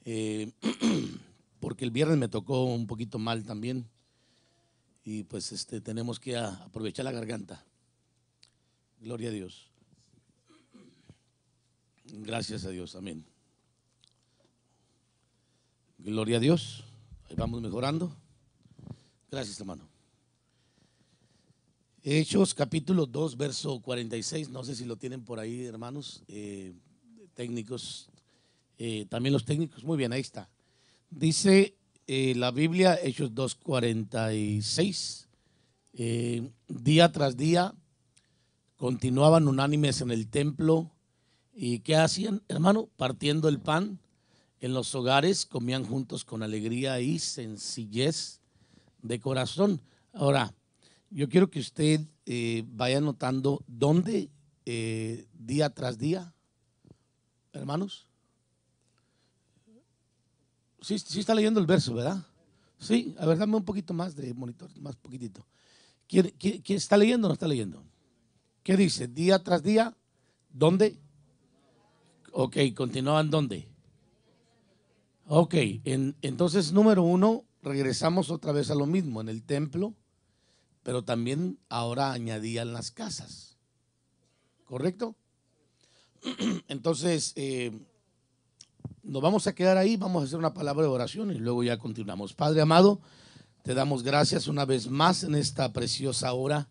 eh, porque el viernes me tocó un poquito mal también y pues tenemos que aprovechar la garganta. Gloria a Dios. Gracias a Dios, amén. Gloria a Dios. Ahí vamos mejorando. Gracias, hermano. Hechos capítulo 2, verso 46. No sé si lo tienen por ahí, hermanos, técnicos, también los técnicos. Muy bien, ahí está. Dice la Biblia, Hechos 2, 46. Día tras día continuaban unánimes en el templo. ¿Y qué hacían, hermano? Partiendo el pan en los hogares, comían juntos con alegría y sencillez de corazón. Ahora, yo quiero que usted vaya notando dónde día tras día, hermanos. Sí, sí está leyendo el verso, ¿verdad? Sí, a ver, dame un poquito más de monitor, más poquitito. ¿Quién está leyendo o no está leyendo? ¿Qué dice? Día tras día, ¿dónde? Ok, continuaban ¿dónde? Ok, entonces número uno, regresamos otra vez a lo mismo, en el templo, pero también ahora añadían las casas, ¿correcto? Entonces, nos vamos a quedar ahí, vamos a hacer una palabra de oración y luego ya continuamos. Padre amado, te damos gracias una vez más en esta preciosa hora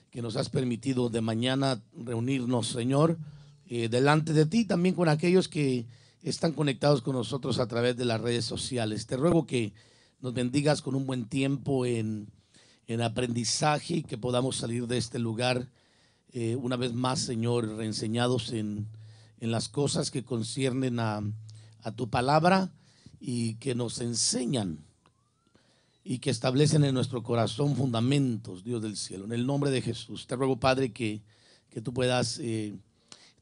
que nos has permitido de mañana reunirnos, Señor, delante de ti, también con aquellos que están conectados con nosotros a través de las redes sociales. Te ruego que nos bendigas con un buen tiempo en aprendizaje y que podamos salir de este lugar una vez más, Señor, reenseñados en las cosas que conciernen a tu palabra y que nos enseñan y que establecen en nuestro corazón fundamentos, Dios del cielo. En el nombre de Jesús, te ruego, Padre, que tú puedas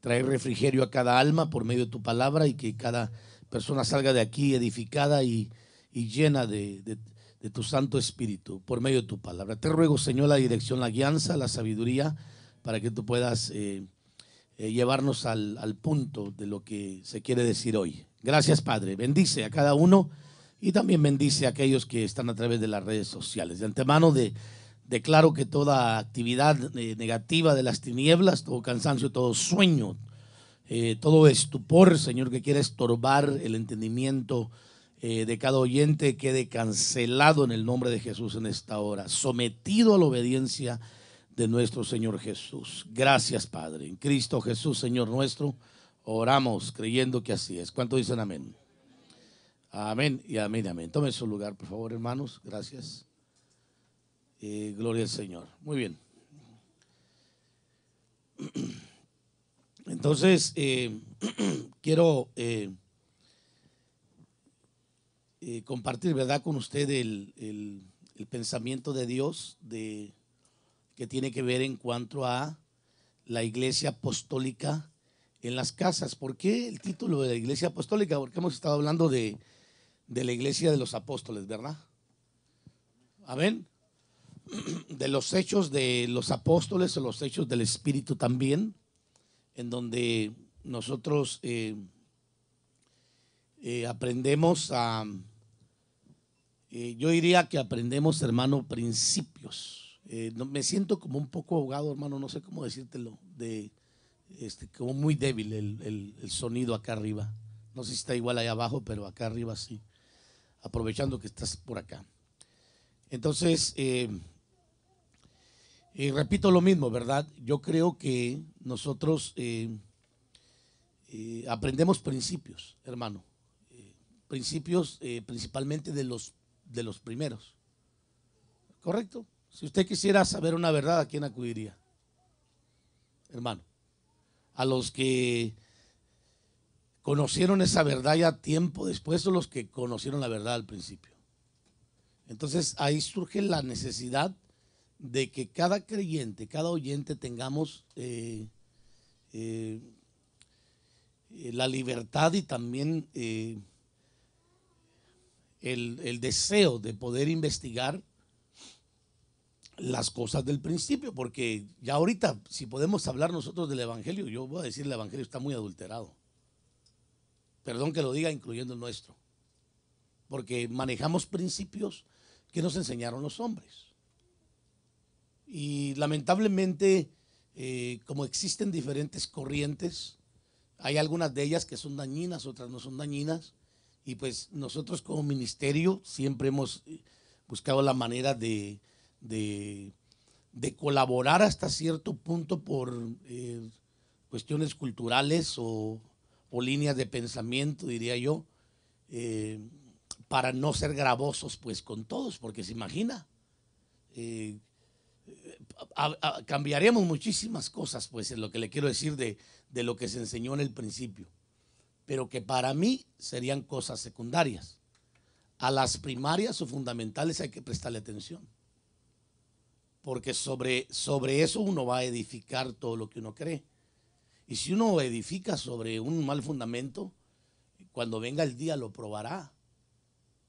traer refrigerio a cada alma por medio de tu palabra y que cada persona salga de aquí edificada y llena de tu Santo Espíritu por medio de tu palabra. Te ruego, Señor, la dirección, la guianza, la sabiduría, para que tú puedas llevarnos al punto de lo que se quiere decir hoy. Gracias, Padre. Bendice a cada uno y también bendice a aquellos que están a través de las redes sociales. De antemano declaro que toda actividad negativa de las tinieblas, todo cansancio, todo sueño, todo estupor, Señor, que quiera estorbar el entendimiento de cada oyente, quede cancelado en el nombre de Jesús en esta hora, sometido a la obediencia de nuestro Señor Jesús. Gracias, Padre. En Cristo Jesús, Señor nuestro, oramos creyendo que así es. ¿Cuánto dicen amén? Amén y amén, amén. Tomen su lugar, por favor, hermanos. Gracias. Gloria al Señor. Muy bien. Entonces, quiero compartir, ¿verdad?, con usted el pensamiento de Dios que tiene que ver en cuanto a la iglesia apostólica en las casas. ¿Por qué el título de la iglesia apostólica? Porque hemos estado hablando de la iglesia de los apóstoles, ¿verdad? Amén. De los hechos de los apóstoles o los hechos del Espíritu también, en donde nosotros aprendemos yo diría que aprendemos, hermano, principios. Me siento como un poco ahogado, hermano, no sé cómo decírtelo, como muy débil el sonido acá arriba. No sé si está igual allá abajo, pero acá arriba sí, aprovechando que estás por acá. Entonces, repito lo mismo, ¿verdad? Yo creo que nosotros aprendemos principios, hermano. Principios principalmente de los primeros. ¿Correcto? Si usted quisiera saber una verdad, ¿a quién acudiría? Hermano, a los que conocieron esa verdad ya tiempo después o los que conocieron la verdad al principio. Entonces ahí surge la necesidad de que cada creyente, cada oyente tengamos la libertad y también el deseo de poder investigar las cosas del principio, porque ya ahorita, si podemos hablar nosotros del evangelio, yo voy a decir el evangelio está muy adulterado. Perdón que lo diga, incluyendo el nuestro. porque manejamos principios que nos enseñaron los hombres. Y lamentablemente, como existen diferentes corrientes, hay algunas de ellas que son dañinas, otras no son dañinas, y pues nosotros como ministerio siempre hemos buscado la manera de colaborar hasta cierto punto por cuestiones culturales o líneas de pensamiento, diría yo, para no ser gravosos pues con todos, porque se imagina, cambiaremos muchísimas cosas, pues es lo que le quiero decir de lo que se enseñó en el principio, pero que para mí serían cosas secundarias. A las primarias o fundamentales hay que prestarle atención, porque sobre eso uno va a edificar todo lo que uno cree. Y si uno edifica sobre un mal fundamento, cuando venga el día lo probará.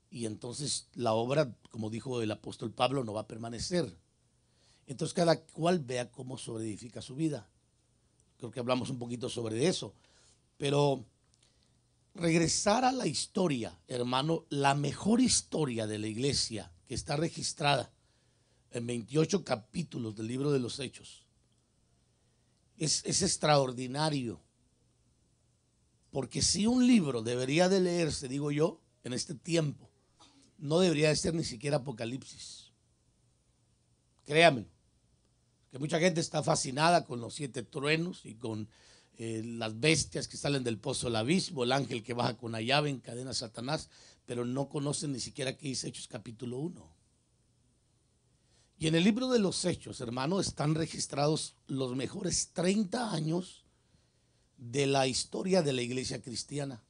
Y entonces la obra, como dijo el apóstol Pablo, no va a permanecer. Entonces cada cual vea cómo sobreedifica su vida. Creo que hablamos un poquito sobre eso. Pero regresar a la historia, hermano, la mejor historia de la iglesia que está registrada en 28 capítulos del libro de los Hechos, es extraordinario. Porque si un libro debería de leerse, digo yo, en este tiempo, no debería de ser ni siquiera Apocalipsis. Créame, que mucha gente está fascinada con los 7 truenos y con las bestias que salen del pozo del abismo, el ángel que baja con la llave, encadena a Satanás, pero no conocen ni siquiera qué dice Hechos capítulo 1. Y en el libro de los Hechos, hermano, están registrados los mejores 30 años de la historia de la iglesia cristiana,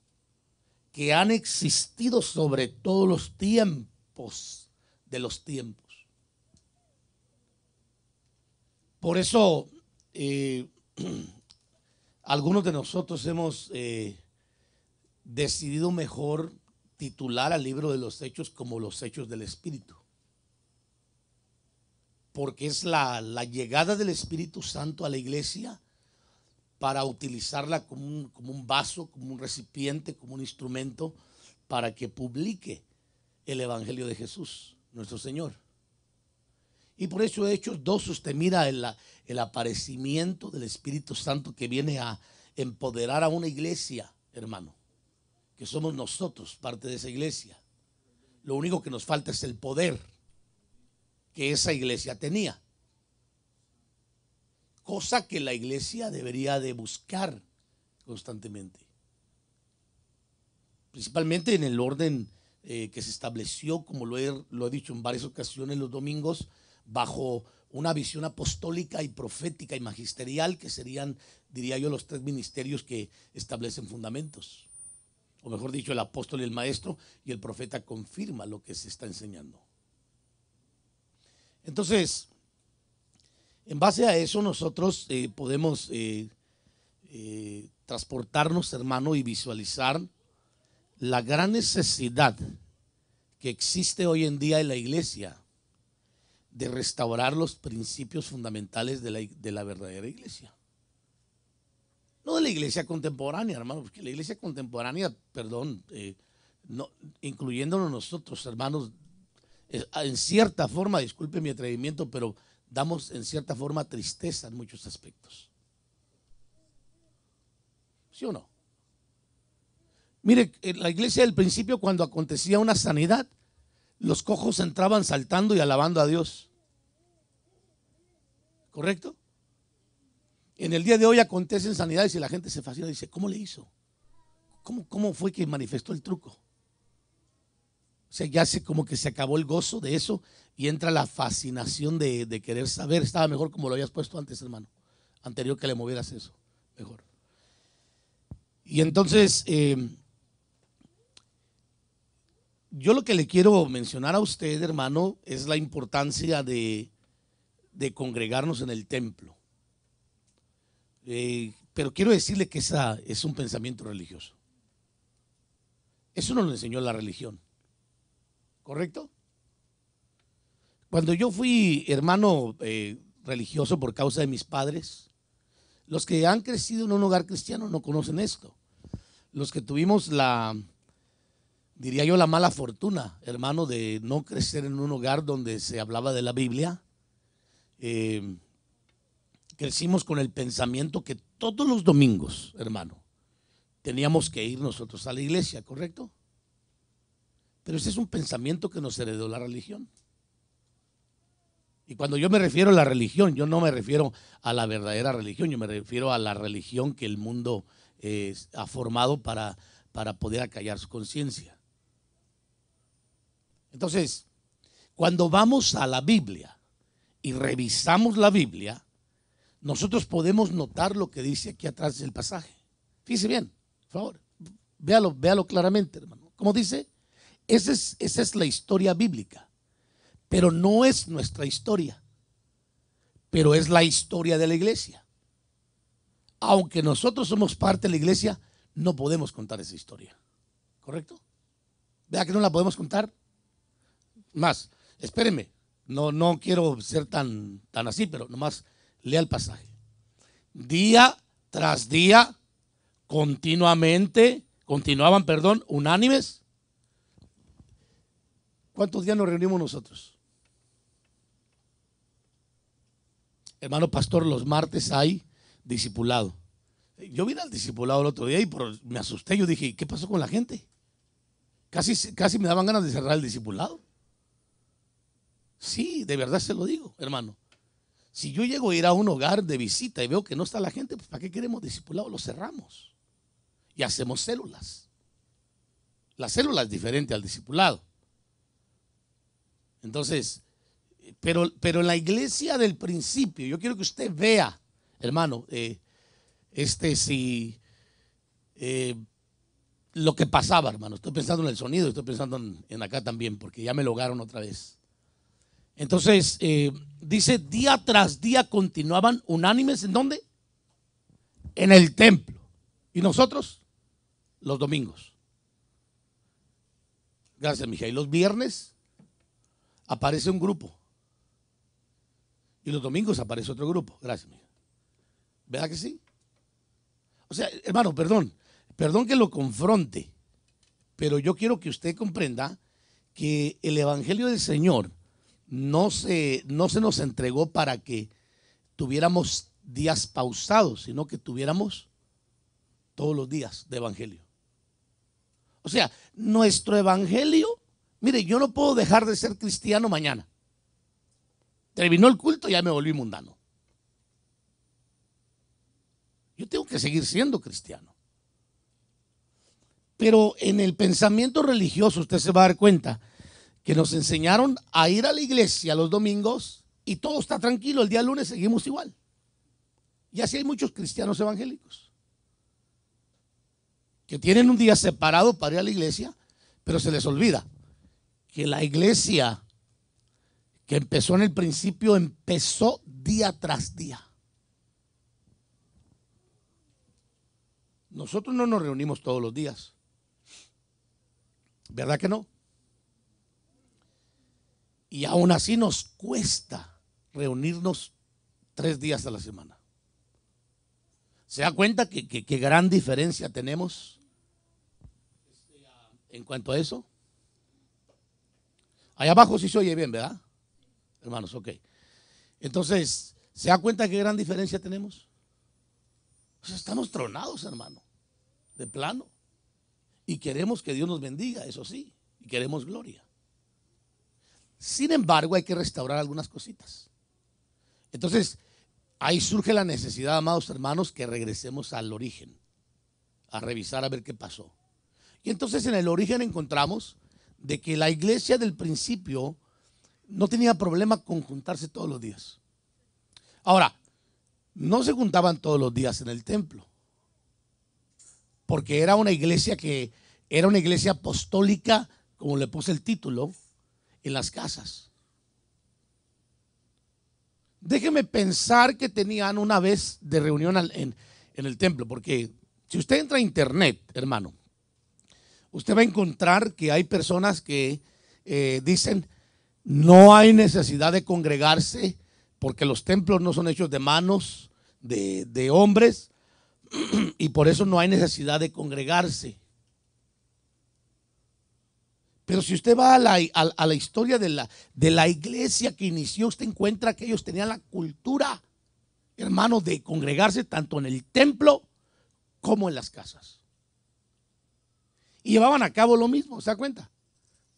que han existido sobre todos los tiempos de los tiempos. Por eso algunos de nosotros hemos decidido mejor titular al libro de los Hechos como los Hechos del Espíritu, porque es la llegada del Espíritu Santo a la iglesia para utilizarla como un vaso, como un recipiente, como un instrumento para que publique el Evangelio de Jesús, nuestro Señor. Y por eso Hechos 2 usted mira el aparecimiento del Espíritu Santo que viene a empoderar a una iglesia, hermano, que somos nosotros, parte de esa iglesia. Lo único que nos falta es el poder que esa iglesia tenía, cosa que la iglesia debería de buscar constantemente, principalmente en el orden que se estableció, como lo he dicho en varias ocasiones los domingos, bajo una visión apostólica y profética y magisterial, que serían, diría yo, los 3 ministerios que establecen fundamentos, o mejor dicho, el apóstol y el maestro, y el profeta confirma lo que se está enseñando. Entonces, en base a eso nosotros podemos transportarnos, hermano, y visualizar la gran necesidad que existe hoy en día en la iglesia de restaurar los principios fundamentales de la verdadera iglesia. No de la iglesia contemporánea, hermano, porque la iglesia contemporánea, perdón, no, incluyéndonos nosotros, hermanos, en cierta forma, disculpe mi atrevimiento, pero damos en cierta forma tristeza en muchos aspectos. ¿Sí o no? Mire, en la iglesia del principio, cuando acontecía una sanidad, los cojos entraban saltando y alabando a Dios. ¿Correcto? En el día de hoy acontecen sanidades y la gente se fascina y dice, ¿cómo le hizo? ¿Cómo fue que manifestó el truco? O sea, ya como que se acabó el gozo de eso y entra la fascinación de querer saber. Estaba mejor como lo habías puesto antes, hermano. Anterior que le movieras eso. Mejor. Y entonces, yo lo que le quiero mencionar a usted, hermano, es la importancia de congregarnos en el templo. Pero quiero decirle que esa es un pensamiento religioso. Eso no lo enseñó la religión. ¿Correcto? Cuando yo fui hermano religioso por causa de mis padres, los que han crecido en un hogar cristiano no conocen esto. Los que tuvimos diría yo, la mala fortuna, hermano, de no crecer en un hogar donde se hablaba de la Biblia. Crecimos con el pensamiento que todos los domingos, hermano, teníamos que ir nosotros a la iglesia, ¿correcto? Pero ese es un pensamiento que nos heredó la religión. Y cuando yo me refiero a la religión, yo no me refiero a la verdadera religión, yo me refiero a la religión que el mundo ha formado para poder acallar su conciencia. Entonces, cuando vamos a la Biblia y revisamos la Biblia, nosotros podemos notar lo que dice aquí atrás del pasaje. Fíjese bien, por favor, véalo claramente, hermano. Como dice, esa es la historia bíblica, pero no es nuestra historia, pero es la historia de la iglesia. Aunque nosotros somos parte de la iglesia, no podemos contar esa historia, ¿correcto? Vea que no la podemos contar. Más, espéreme, no quiero ser tan así, pero nomás lea el pasaje. Día tras día, continuaban, unánimes. ¿Cuántos días nos reunimos nosotros? Hermano pastor, los martes hay discipulado. Yo vine al discipulado el otro día y me asusté. Yo dije, ¿qué pasó con la gente? Casi me daban ganas de cerrar el discipulado. Sí, de verdad se lo digo, hermano. Si yo llego a ir a un hogar de visita y veo que no está la gente, pues ¿para qué queremos discipulado? Lo cerramos y hacemos células. La célula es diferente al discipulado. Entonces, pero en la iglesia del principio, yo quiero que usted vea, hermano, lo que pasaba, hermano. Estoy pensando en el sonido, estoy pensando en acá también, porque ya me lograron otra vez. Entonces, dice, día tras día continuaban unánimes, ¿en dónde? En el templo. ¿Y nosotros? Los domingos. Gracias, mija. Y los viernes aparece un grupo. Y los domingos aparece otro grupo. Gracias, mija. ¿Verdad que sí? O sea, hermano, perdón que lo confronte, pero yo quiero que usted comprenda que el evangelio del Señor no se nos entregó para que tuviéramos días pausados, sino que tuviéramos todos los días de evangelio. O sea, nuestro evangelio, mire, yo no puedo dejar de ser cristiano mañana. Terminó el culto y ya me volví mundano. Yo tengo que seguir siendo cristiano. Pero en el pensamiento religioso usted se va a dar cuenta que nos enseñaron a ir a la iglesia los domingos y todo está tranquilo, el día lunes seguimos igual. Y así hay muchos cristianos evangélicos que tienen un día separado para ir a la iglesia, pero se les olvida que la iglesia que empezó en el principio empezó día tras día. Nosotros no nos reunimos todos los días, ¿verdad que no? Y aún así nos cuesta reunirnos 3 días a la semana. ¿Se da cuenta que gran diferencia tenemos en cuanto a eso? Allá abajo sí se oye bien, ¿verdad? Hermanos, ok. Entonces, ¿se da cuenta qué gran diferencia tenemos? O sea, estamos tronados, hermano, de plano. Y queremos que Dios nos bendiga, eso sí, y queremos gloria. Sin embargo, hay que restaurar algunas cositas. Entonces, ahí surge la necesidad, amados hermanos, que regresemos al origen, a revisar a ver qué pasó. Y entonces en el origen encontramos de que la iglesia del principio no tenía problema con juntarse todos los días. Ahora, no se juntaban todos los días en el templo, porque era una iglesia apostólica, como le puse el título, en las casas. Déjeme pensar que tenían una vez de reunión en el templo, porque si usted entra a internet, hermano, usted va a encontrar que hay personas que dicen no hay necesidad de congregarse porque los templos no son hechos de manos de hombres y por eso no hay necesidad de congregarse. Pero si usted va a la historia de la iglesia que inició, usted encuentra que ellos tenían la cultura, hermanos, de congregarse tanto en el templo como en las casas. Y llevaban a cabo lo mismo, ¿se da cuenta?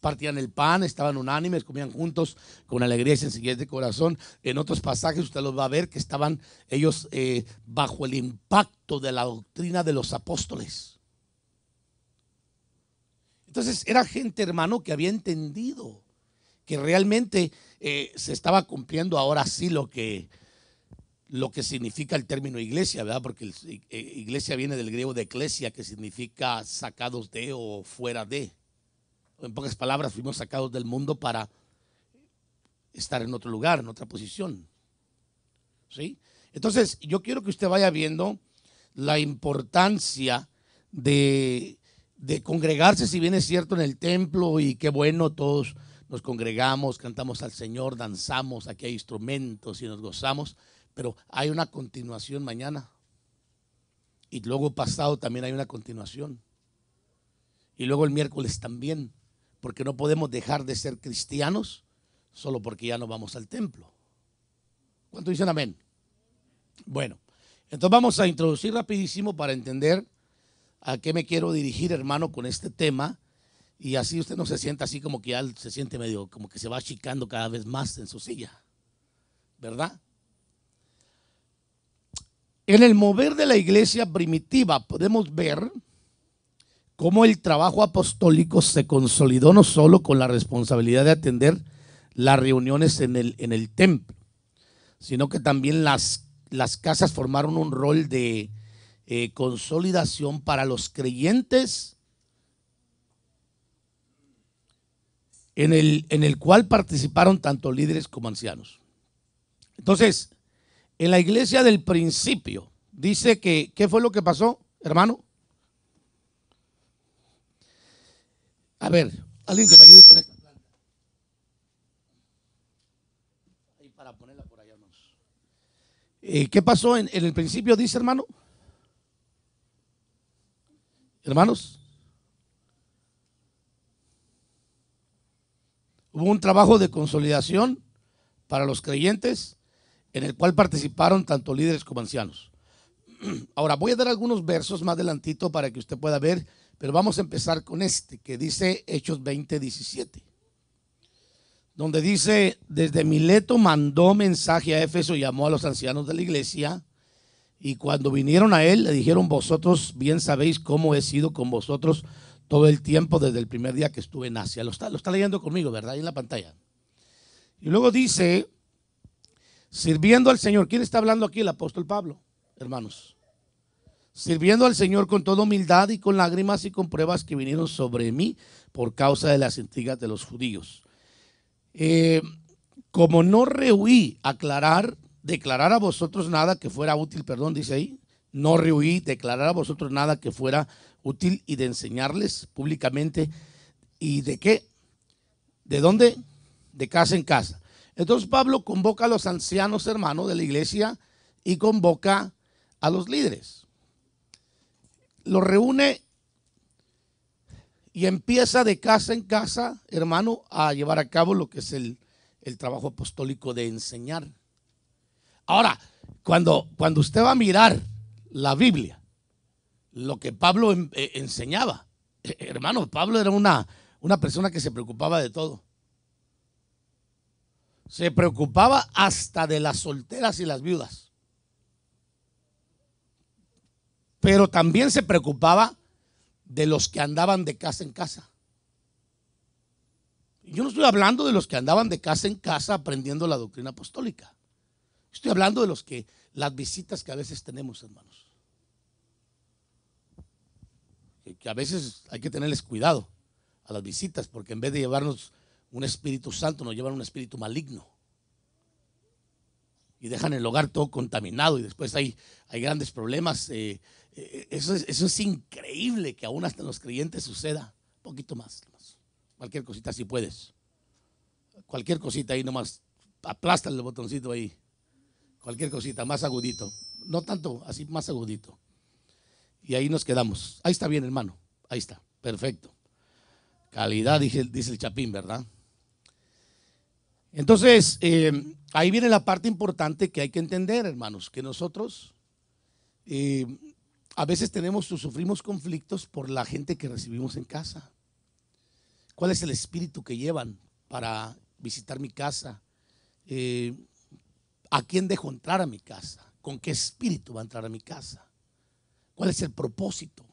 Partían el pan, estaban unánimes, comían juntos con alegría y sencillez de corazón. En otros pasajes usted los va a ver que estaban ellos bajo el impacto de la doctrina de los apóstoles. Entonces era gente, hermano, que había entendido que realmente se estaba cumpliendo ahora sí lo que significa el término iglesia, ¿verdad? Porque iglesia viene del griego de eclesia, que significa sacados de o fuera de. En pocas palabras, fuimos sacados del mundo para estar en otro lugar, en otra posición. ¿Sí? Entonces, yo quiero que usted vaya viendo la importancia de congregarse, si bien es cierto, en el templo, y qué bueno, todos nos congregamos, cantamos al Señor, danzamos, aquí hay instrumentos y nos gozamos, pero hay una continuación mañana. Y luego pasado también hay una continuación. Y luego el miércoles también. Porque no podemos dejar de ser cristianos solo porque ya no vamos al templo. ¿Cuánto dicen amén? Bueno, entonces vamos a introducir rapidísimo para entender a qué me quiero dirigir, hermano, con este tema. Y así usted no se sienta así como que ya se siente medio, como que se va achicando cada vez más en su silla, ¿verdad? En el mover de la iglesia primitiva podemos ver cómo el trabajo apostólico se consolidó no solo con la responsabilidad de atender las reuniones en el templo, sino que también las casas formaron un rol de consolidación para los creyentes, en el cual participaron tanto líderes como ancianos. Entonces, en la iglesia del principio, dice que, ¿qué fue lo que pasó, hermano? A ver, alguien que me ayude con esta planta. Ahí para ponerla por allá, hermanos. ¿Qué pasó en el principio, dice, hermano? Hermanos, hubo un trabajo de consolidación para los creyentes en el cual participaron tanto líderes como ancianos. Ahora voy a dar algunos versos más adelantito para que usted pueda ver, pero vamos a empezar con este que dice Hechos 20:17, donde dice: desde Mileto mandó mensaje a Éfeso y llamó a los ancianos de la iglesia, y cuando vinieron a él le dijeron: vosotros bien sabéis cómo he sido con vosotros todo el tiempo desde el primer día que estuve en Asia. Lo está leyendo conmigo, ¿verdad? Ahí en la pantalla. Y luego dice: sirviendo al Señor. ¿Quién está hablando aquí? El apóstol Pablo, hermanos. Sirviendo al Señor con toda humildad y con lágrimas y con pruebas que vinieron sobre mí por causa de las intrigas de los judíos. Como no rehuí declarar a vosotros nada que fuera útil, dice ahí, no rehuí declarar a vosotros nada que fuera útil y de enseñarles públicamente. ¿Y de qué? ¿De dónde? De casa en casa. Entonces Pablo convoca a los ancianos, hermanos, de la iglesia, y convoca a los líderes. Los reúne y empieza de casa en casa, hermano, a llevar a cabo lo que es el trabajo apostólico de enseñar. Ahora, cuando usted va a mirar la Biblia, lo que Pablo enseñaba, hermano, Pablo era una persona que se preocupaba de todo. Se preocupaba hasta de las solteras y las viudas. Pero también se preocupaba de los que andaban de casa en casa. Yo no estoy hablando de los que andaban de casa en casa aprendiendo la doctrina apostólica. Estoy hablando de las visitas que a veces tenemos, hermanos. Que a veces hay que tenerles cuidado a las visitas, porque en vez de llevarnos un Espíritu Santo, nos llevan un espíritu maligno. Y dejan el hogar todo contaminado y después hay grandes problemas. Eso es increíble que aún hasta en los creyentes suceda. Un poquito más. Cualquier cosita si puedes. Cualquier cosita ahí nomás. Aplástale el botoncito ahí. Cualquier cosita, más agudito. No tanto, así más agudito. Y ahí nos quedamos. Ahí está bien, hermano. Ahí está. Perfecto. Calidad, dice el Chapín, ¿verdad? Entonces, ahí viene la parte importante que hay que entender, hermanos, que nosotros a veces sufrimos conflictos por la gente que recibimos en casa. ¿Cuál es el espíritu que llevan para visitar mi casa? ¿A quién dejo entrar a mi casa? ¿Con qué espíritu va a entrar a mi casa? ¿Cuál es el propósito?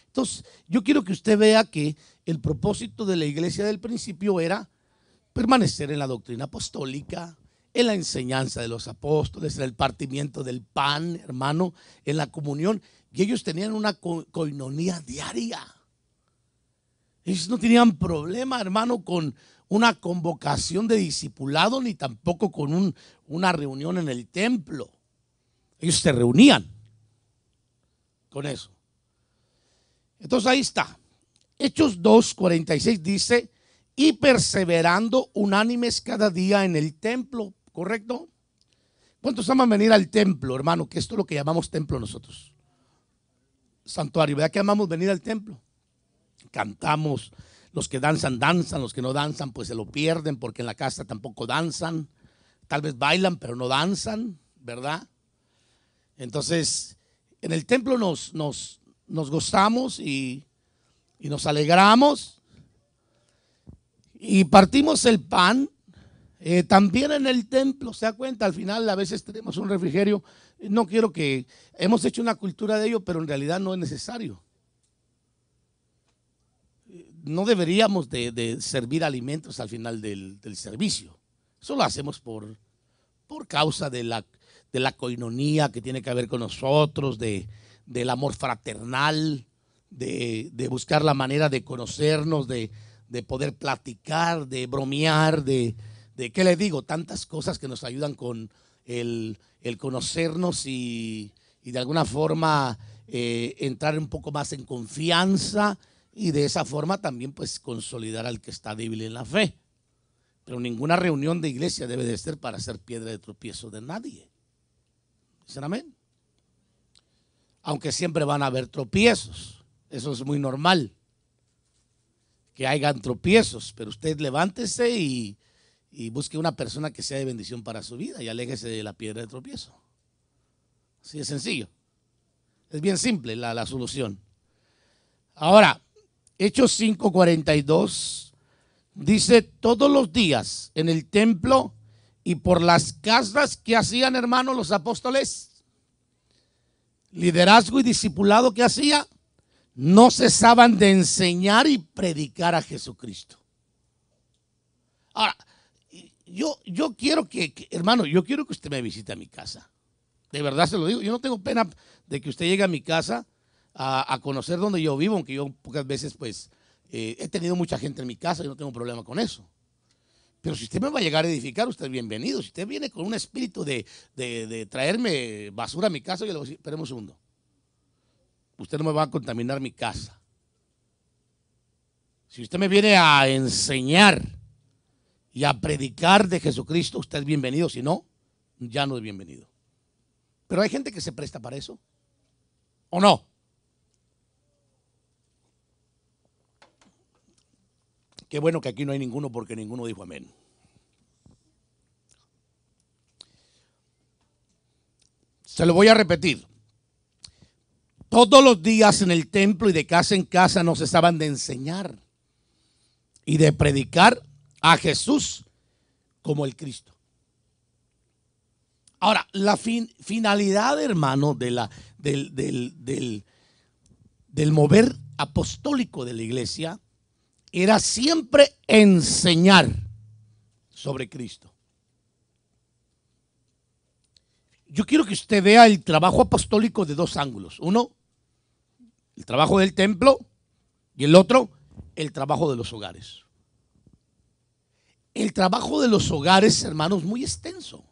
Entonces, yo quiero que usted vea que el propósito de la iglesia del principio era permanecer en la doctrina apostólica, en la enseñanza de los apóstoles, en el partimiento del pan, hermano, en la comunión. Y ellos tenían una coinonía diaria. Ellos no tenían problema, hermano, con una convocación de discipulado, ni tampoco con una reunión en el templo. Ellos se reunían con eso. Entonces ahí está. Hechos 2:46 dice: y perseverando unánimes cada día en el templo, ¿correcto? ¿Cuántos aman venir al templo, hermano? Que esto es lo que llamamos templo nosotros. Santuario, ¿verdad que amamos venir al templo? Cantamos, los que danzan, danzan, los que no danzan, pues se lo pierden, porque en la casa tampoco danzan. Tal vez bailan, pero no danzan, ¿verdad? Entonces, en el templo nos gozamos y nos alegramos y partimos el pan. También en el templo, se da cuenta, al final a veces tenemos un refrigerio. No quiero que, hemos hecho una cultura de ello, pero en realidad no es necesario. No deberíamos de servir alimentos al final del servicio. Eso lo hacemos por causa de la coinonía que tiene que ver con nosotros, del amor fraternal, de buscar la manera de conocernos, de poder platicar, de bromear, de ¿qué le digo? Tantas cosas que nos ayudan con el conocernos y de alguna forma entrar un poco más en confianza y de esa forma también pues consolidar al que está débil en la fe. Pero ninguna reunión de iglesia debe de ser para ser piedra de tropiezo de nadie. ¿Dicen amén? Aunque siempre van a haber tropiezos, eso es muy normal, que hayan tropiezos, pero usted levántese y busque una persona que sea de bendición para su vida y aléjese de la piedra de tropiezo. Así de sencillo. Es bien simple la solución. Ahora, Hechos 5:42 dice: todos los días en el templo y por las casas, que hacían, hermanos, los apóstoles? Liderazgo y discipulado que hacía, no cesaban de enseñar y predicar a Jesucristo. Ahora, yo quiero hermano, yo quiero que usted me visite a mi casa. De verdad se lo digo, yo no tengo pena de que usted llegue a mi casa a conocer dónde yo vivo, aunque yo pocas veces pues he tenido mucha gente en mi casa y no tengo problema con eso. Pero si usted me va a llegar a edificar, usted es bienvenido. Si usted viene con un espíritu de traerme basura a mi casa, yo le voy a decir: espéreme un segundo. Usted no me va a contaminar mi casa. Si usted me viene a enseñar y a predicar de Jesucristo, usted es bienvenido. Si no, ya no es bienvenido. Pero hay gente que se presta para eso, ¿o no? Qué bueno que aquí no hay ninguno, porque ninguno dijo amén. Se lo voy a repetir. Todos los días en el templo y de casa en casa no cesaban de enseñar y de predicar a Jesús como el Cristo. Ahora, la finalidad, hermano, del mover apostólico de la iglesia era siempre enseñar sobre Cristo. Yo quiero que usted vea el trabajo apostólico de dos ángulos. Uno, el trabajo del templo, y el otro, el trabajo de los hogares. El trabajo de los hogares, hermanos, es muy extenso,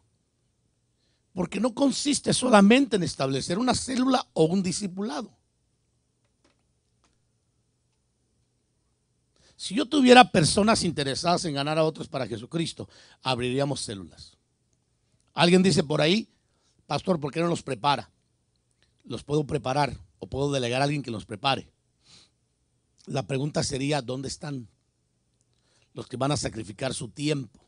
porque no consiste solamente en establecer una célula o un discipulado. Si yo tuviera personas interesadas en ganar a otros para Jesucristo, abriríamos células. Alguien dice por ahí: pastor, ¿por qué no los prepara? Los puedo preparar o puedo delegar a alguien que los prepare. La pregunta sería: ¿dónde están? los que van a sacrificar su tiempo,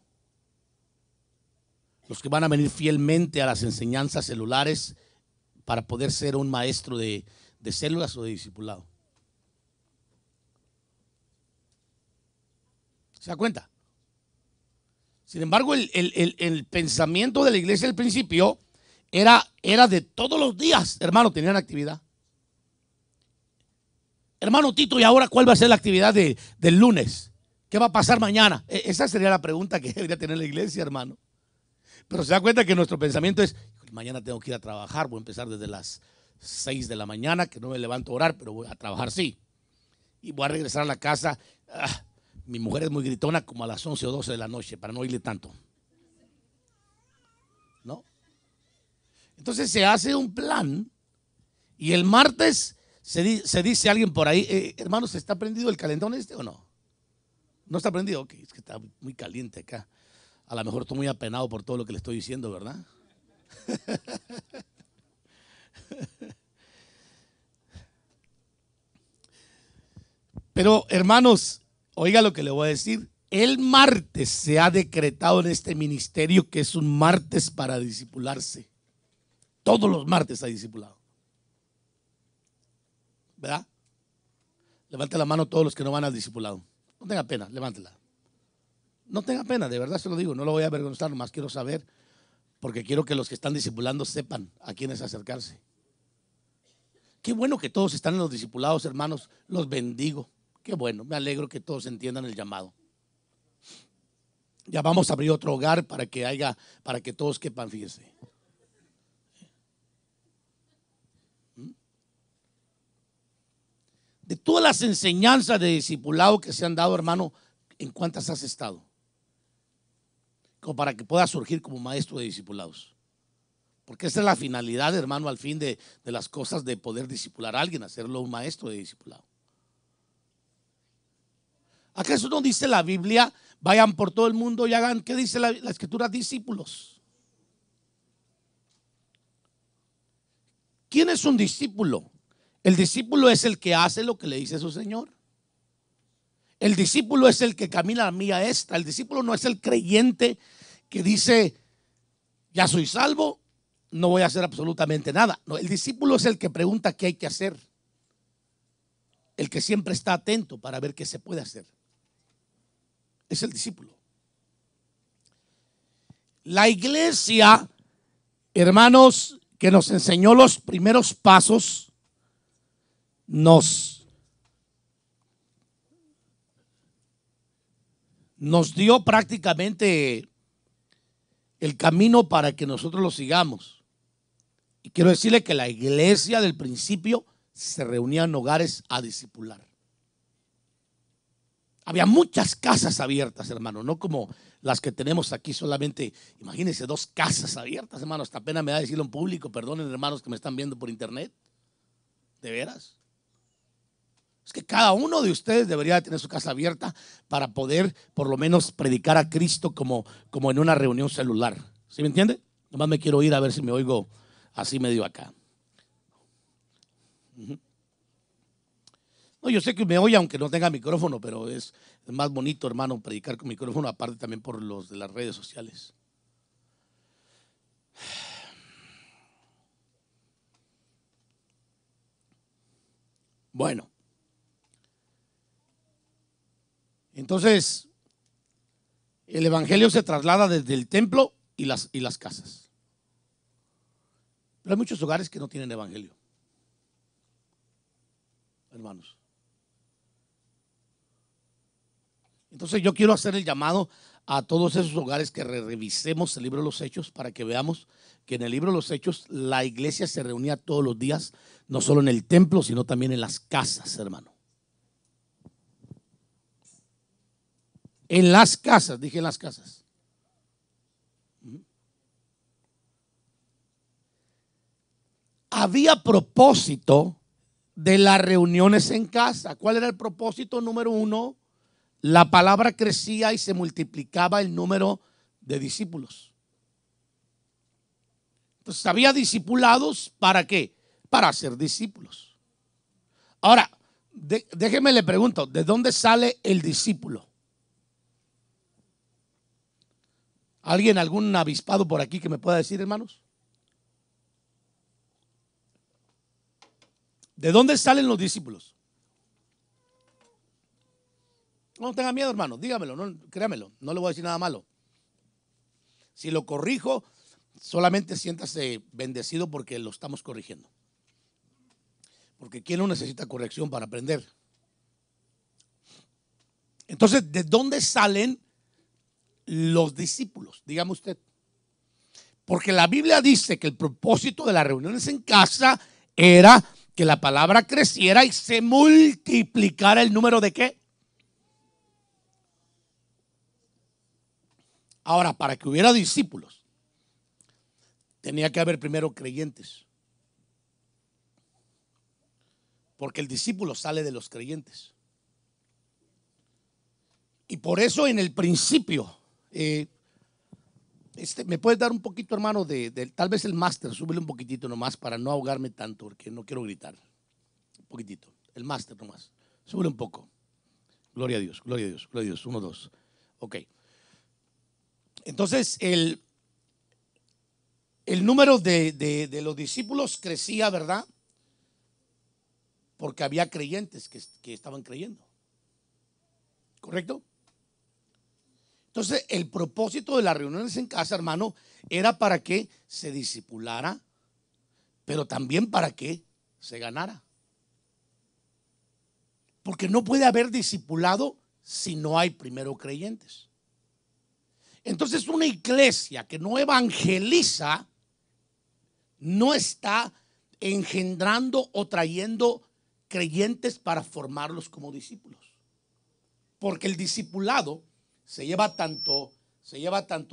los que van a venir fielmente a las enseñanzas celulares para poder ser un maestro de células o de discipulado. ¿Se da cuenta? Sin embargo, el pensamiento de la iglesia al principio era de todos los días, hermano, tenían actividad. Hermano Tito, ¿y ahora cuál va a ser la actividad del lunes? ¿Qué va a pasar mañana? Esa sería la pregunta que debería tener la iglesia, hermano. Pero se da cuenta que nuestro pensamiento es, mañana tengo que ir a trabajar, voy a empezar desde las 6 de la mañana, que no me levanto a orar, pero voy a trabajar sí. Y voy a regresar a la casa. Mi mujer es muy gritona, como a las 11 o 12 de la noche, para no oírle tanto. ¿No? Entonces se hace un plan y el martes se dice a alguien por ahí, hermano, ¿se está prendido el calentón o no? ¿No está prendido? Ok, es que está muy caliente acá. A lo mejor estoy muy apenado por todo lo que le estoy diciendo, ¿verdad? Pero hermanos, oiga lo que le voy a decir. El martes se ha decretado en este ministerio que es un martes para discipularse. Todos los martes hay discipulado. ¿Verdad? Levante la mano todos los que no van al discipulado. No tenga pena, levántela. No tenga pena, de verdad se lo digo, no lo voy a avergonzar, nomás quiero saber, porque quiero que los que están discipulando sepan a quiénes acercarse. Qué bueno que todos están en los discipulados, hermanos, los bendigo. Qué bueno, me alegro que todos entiendan el llamado. Ya vamos a abrir otro hogar para que todos quepan, fíjese. De todas las enseñanzas de discipulado que se han dado, hermano, ¿en cuántas has estado? Como para que puedas surgir como maestro de discipulados. Porque esa es la finalidad, hermano, al fin de las cosas de poder discipular a alguien, hacerlo un maestro de discipulado. ¿Acaso no dice la Biblia, vayan por todo el mundo y hagan, qué dice la escritura? Discípulos. ¿Quién es un discípulo? El discípulo es el que hace lo que le dice su Señor. El discípulo es el que camina la milla extra. El discípulo no es el creyente que dice, ya soy salvo, no voy a hacer absolutamente nada. No, el discípulo es el que pregunta qué hay que hacer. El que siempre está atento para ver qué se puede hacer. Es el discípulo. La iglesia, hermanos, que nos enseñó los primeros pasos, nos dio prácticamente el camino para que nosotros lo sigamos. Y quiero decirle que la iglesia del principio se reunía en hogares a discipular. Había muchas casas abiertas, hermano, no como las que tenemos aquí solamente. Imagínense 2 casas abiertas, hermano. Hasta pena me da decirlo en público. Perdonen, hermanos que me están viendo por internet. ¿De veras? Es que cada uno de ustedes debería tener su casa abierta para poder por lo menos predicar a Cristo como en una reunión celular. ¿Sí me entiende? Nomás me quiero ir a ver si me oigo así medio acá. No, yo sé que me oye aunque no tenga micrófono, pero es más bonito, hermano, predicar con micrófono, aparte también por los de las redes sociales. Bueno. Entonces, el evangelio se traslada desde el templo y las casas. Pero hay muchos hogares que no tienen evangelio, hermanos. Entonces yo quiero hacer el llamado a todos esos hogares que revisemos el libro de los Hechos para que veamos que en el libro de los Hechos la iglesia se reunía todos los días, no solo en el templo, sino también en las casas, hermano. En las casas, dije en las casas. Había propósito de las reuniones en casa. ¿Cuál era el propósito? Número 1, la palabra crecía y se multiplicaba el número de discípulos. Entonces había discipulados, ¿para qué? Para ser discípulos. Ahora, déjeme le pregunto, ¿de dónde sale el discípulo? ¿Alguien, algún avispado por aquí que me pueda decir, hermanos? ¿De dónde salen los discípulos? No tenga miedo, hermano, dígamelo, no, créamelo, no le voy a decir nada malo. Si lo corrijo, solamente siéntase bendecido porque lo estamos corrigiendo. Porque ¿quién no necesita corrección para aprender? Entonces, ¿de dónde salen los discípulos? Dígame usted. Porque la Biblia dice que el propósito de las reuniones en casa era que la palabra creciera y se multiplicara el número de ¿qué? Ahora, para que hubiera discípulos, tenía que haber primero creyentes. Porque el discípulo sale de los creyentes. Y por eso en el principio, ¿me puedes dar un poquito, hermano, de tal vez el máster? Súbele un poquitito nomás para no ahogarme tanto, porque no quiero gritar. Un poquitito, el máster nomás. Súbele un poco. Gloria a Dios, gloria a Dios, gloria a Dios. 1, 2. Ok. Entonces, el número de los discípulos crecía, ¿verdad? Porque había creyentes que estaban creyendo. ¿Correcto? Entonces, el propósito de las reuniones en casa, hermano, era para que se discipulara, pero también para que se ganara. Porque no puede haber discipulado si no hay primero creyentes. Entonces, una iglesia que no evangeliza no está engendrando o trayendo creyentes para formarlos como discípulos. Porque el discipulado se lleva tanto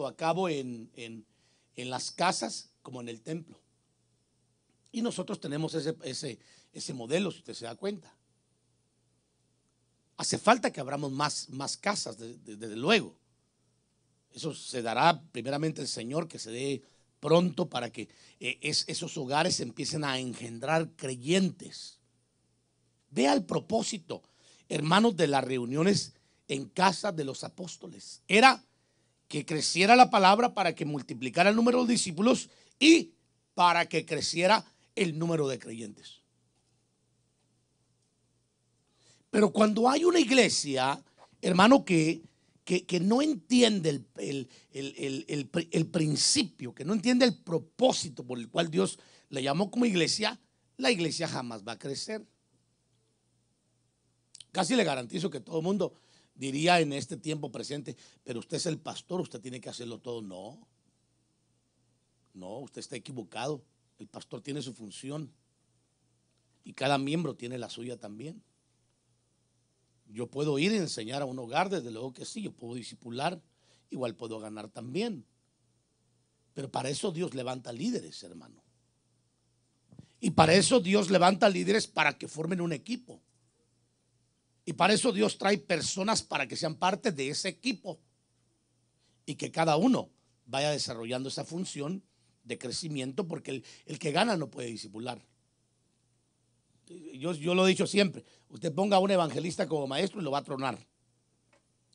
a cabo en las casas como en el templo. Y nosotros tenemos ese modelo, si usted se da cuenta. Hace falta que abramos más casas, desde luego. Eso se dará primeramente el Señor, que se dé pronto para que esos hogares empiecen a engendrar creyentes. Vea el propósito, hermanos, de las reuniones en casa de los apóstoles. Era que creciera la palabra para que multiplicara el número de discípulos y para que creciera el número de creyentes. Pero cuando hay una iglesia, hermano, que no entiende el principio, que no entiende el propósito por el cual Dios le llamó como iglesia, la iglesia jamás va a crecer. Casi le garantizo que todo el mundo diría en este tiempo presente: pero usted es el pastor, usted tiene que hacerlo todo. No, usted está equivocado. El pastor tiene su función y cada miembro tiene la suya también. Yo puedo ir a enseñar a un hogar, desde luego que sí. Yo puedo discipular, igual puedo ganar también. Pero para eso Dios levanta líderes, hermano. Y para eso Dios levanta líderes para que formen un equipo. Y para eso Dios trae personas para que sean parte de ese equipo. Y que cada uno vaya desarrollando esa función de crecimiento, porque el que gana no puede discipular. Yo lo he dicho siempre: usted ponga a un evangelista como maestro y lo va a tronar,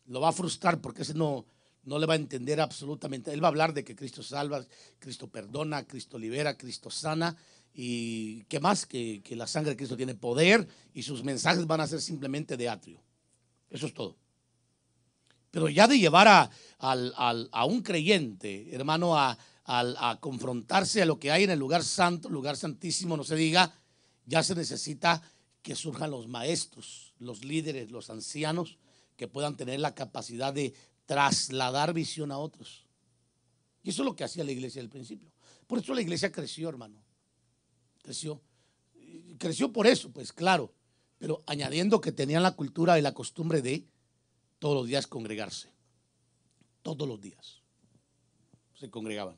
lo va a frustrar, porque ese no le va a entender absolutamente. Él va a hablar de que Cristo salva, Cristo perdona, Cristo libera, Cristo sana, y qué más, que la sangre de Cristo tiene poder, y sus mensajes van a ser simplemente de atrio. Eso es todo. Pero ya de llevar a un creyente, hermano, a confrontarse a lo que hay en el lugar santo, lugar santísimo, no se diga, ya se necesita que surjan los maestros, los líderes, los ancianos, que puedan tener la capacidad de trasladar visión a otros. Y eso es lo que hacía la iglesia al principio. Por eso la iglesia creció, hermano. Creció por eso, pues claro, pero añadiendo que tenían la cultura y la costumbre de todos los días congregarse. Todos los días se congregaban.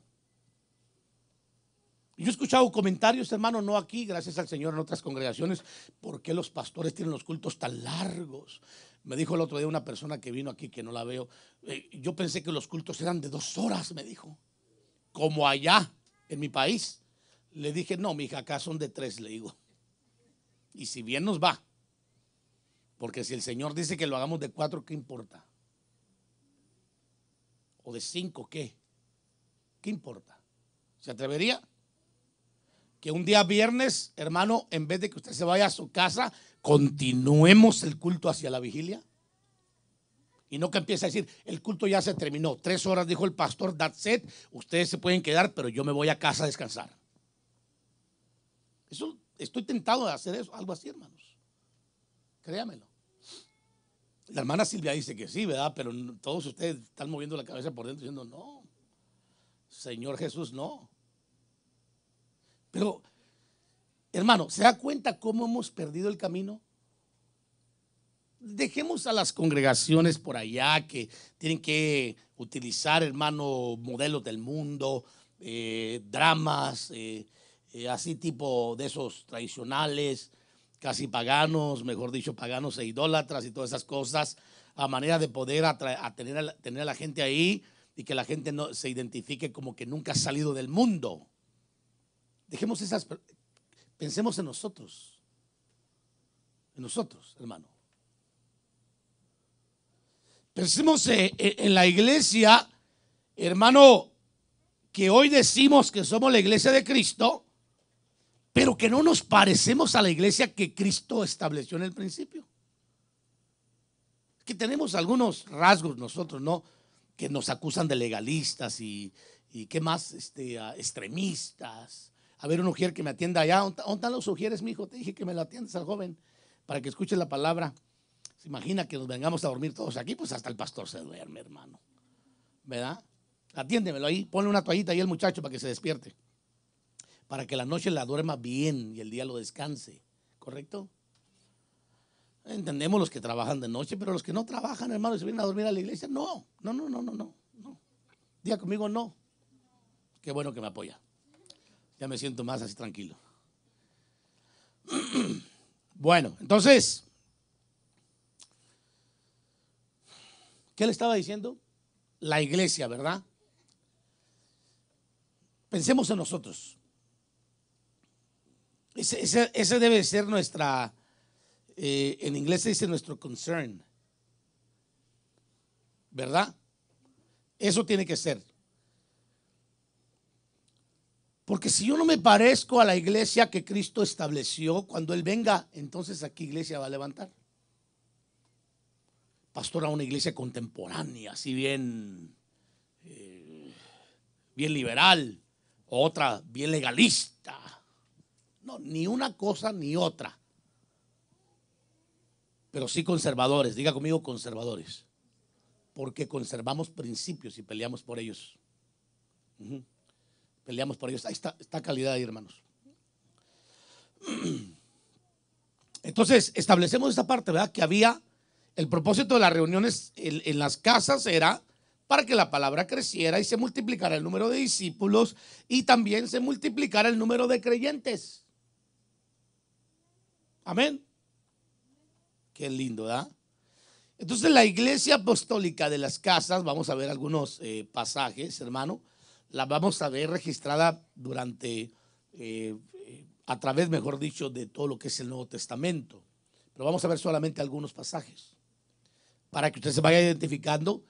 Yo he escuchado comentarios, hermano, no aquí, gracias al Señor, en otras congregaciones: ¿por qué los pastores tienen los cultos tan largos? Me dijo el otro día una persona que vino aquí, que no la veo: yo pensé que los cultos eran de 2 horas, me dijo, como allá en mi país. Le dije: no, mija, acá son de 3, le digo. Y si bien nos va, porque si el Señor dice que lo hagamos de 4, ¿qué importa? O de 5, ¿qué? ¿Qué importa? ¿Se atrevería? Que un día viernes, hermano, en vez de que usted se vaya a su casa, continuemos el culto hacia la vigilia. Y no que empiece a decir, el culto ya se terminó, 3 horas dijo el pastor, that's it, ustedes se pueden quedar, pero yo me voy a casa a descansar. Eso, estoy tentado de hacer eso, algo así, hermanos. Créamelo. La hermana Silvia dice que sí, ¿verdad? Pero todos ustedes están moviendo la cabeza por dentro diciendo, no, Señor Jesús, no. Pero, hermano, ¿se da cuenta cómo hemos perdido el camino? Dejemos a las congregaciones por allá que tienen que utilizar, hermano, modelos del mundo, dramas, así tipo de esos tradicionales, casi paganos, mejor dicho, paganos e idólatras y todas esas cosas, a manera de poder tener a la gente ahí y que la gente no se identifique como que nunca ha salido del mundo. Dejemos esas, pensemos en nosotros, hermano. Pensemos en la iglesia, hermano, que hoy decimos que somos la iglesia de Cristo, pero que no nos parecemos a la iglesia que Cristo estableció en el principio. Que tenemos algunos rasgos nosotros, ¿no? Que nos acusan de legalistas y qué más, extremistas. A ver, un ujier que me atienda allá. ¿Dónde están los ujieres, mijo? Te dije que me lo atiendas al joven para que escuche la palabra. ¿Se imagina que nos vengamos a dormir todos aquí? Pues hasta el pastor se duerme, hermano, ¿verdad? Atiéndemelo ahí, ponle una toallita ahí al muchacho para que se despierte, para que la noche la duerma bien y el día lo descanse, ¿correcto? Entendemos los que trabajan de noche, pero los que no trabajan, hermano, se vienen a dormir a la iglesia, no. Diga conmigo, no. Qué bueno que me apoya. Ya me siento más así tranquilo. Bueno, entonces, ¿qué le estaba diciendo? La iglesia, ¿verdad? Pensemos en nosotros. Ese debe ser nuestra, en inglés se dice nuestro concern, ¿verdad? Eso tiene que ser. Porque si yo no me parezco a la iglesia que Cristo estableció, cuando Él venga, entonces ¿a qué iglesia va a levantar? Pastor, a una iglesia contemporánea, así bien liberal, otra bien legalista. No, ni una cosa ni otra. Pero sí conservadores, diga conmigo conservadores. Porque conservamos principios y peleamos por ellos. Peleamos por ellos. Ahí está calidad ahí, hermanos. Entonces, establecemos esta parte, ¿verdad? Que había el propósito de las reuniones en las casas era para que la palabra creciera y se multiplicara el número de discípulos y también se multiplicara el número de creyentes. Amén. Qué lindo, ¿verdad? Entonces la iglesia apostólica de las casas, vamos a ver algunos pasajes, hermano, la vamos a ver registrada durante, a través, mejor dicho, de todo lo que es el Nuevo Testamento. Pero vamos a ver solamente algunos pasajes para que usted se vaya identificando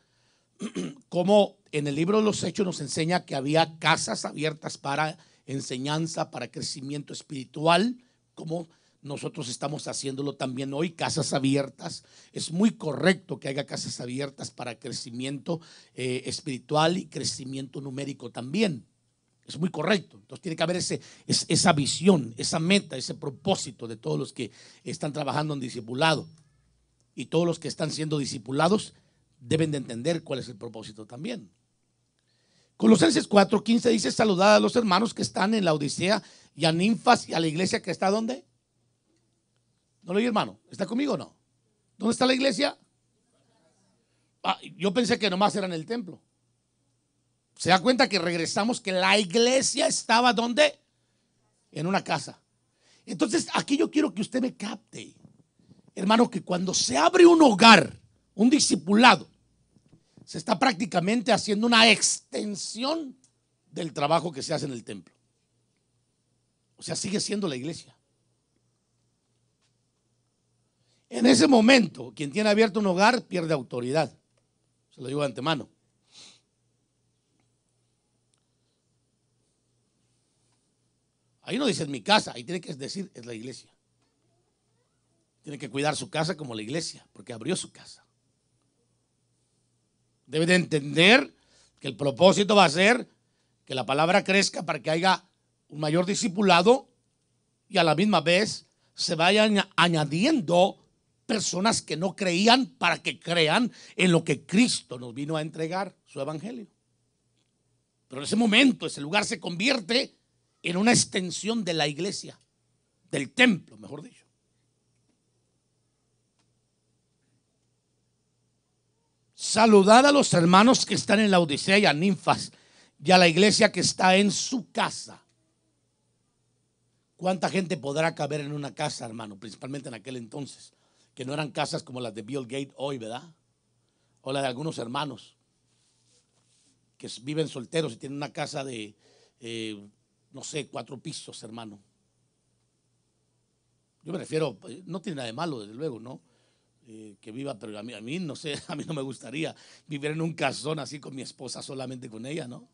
cómo en el libro de los Hechos nos enseña que había casas abiertas para enseñanza, para crecimiento espiritual, como nosotros estamos haciéndolo también hoy, casas abiertas. Es muy correcto que haya casas abiertas para crecimiento espiritual y crecimiento numérico también. Es muy correcto. Entonces tiene que haber esa visión, esa meta, ese propósito de todos los que están trabajando en discipulado. Y todos los que están siendo discipulados deben de entender cuál es el propósito también. Colosenses 4:15 dice: saludad a los hermanos que están en la Odisea y a Ninfas y a la iglesia que está ¿dónde? ¿No lo oí, hermano? ¿Está conmigo o no? ¿Dónde está la iglesia? Yo pensé que nomás era en el templo. Se da cuenta que regresamos, que la iglesia estaba ¿dónde? En una casa. Entonces aquí yo quiero que usted me capte, hermano, que cuando se abre un hogar, un discipulado, se está prácticamente haciendo una extensión del trabajo que se hace en el templo. O sea, sigue siendo la iglesia. En ese momento, quien tiene abierto un hogar pierde autoridad. Se lo digo de antemano. Ahí no dice es mi casa, ahí tiene que decir es la iglesia. Tiene que cuidar su casa como la iglesia, porque abrió su casa. Debe de entender que el propósito va a ser que la palabra crezca para que haya un mayor discipulado y a la misma vez se vayan añadiendo personas que no creían para que crean en lo que Cristo nos vino a entregar, su evangelio. Pero en ese momento ese lugar se convierte en una extensión de la iglesia, del templo, mejor dicho. Saludad a los hermanos que están en la Odisea y a Ninfas y a la iglesia que está en su casa. ¿Cuánta gente podrá caber en una casa, hermano? Principalmente en aquel entonces, que no eran casas como las de Bill Gates hoy, ¿verdad? O la de algunos hermanos que viven solteros y tienen una casa de, no sé, 4 pisos, hermano. Yo me refiero, no tiene nada de malo, desde luego, ¿no? Que viva, pero a mí no sé, a mí no me gustaría vivir en un casón así con mi esposa, solamente con ella, ¿no?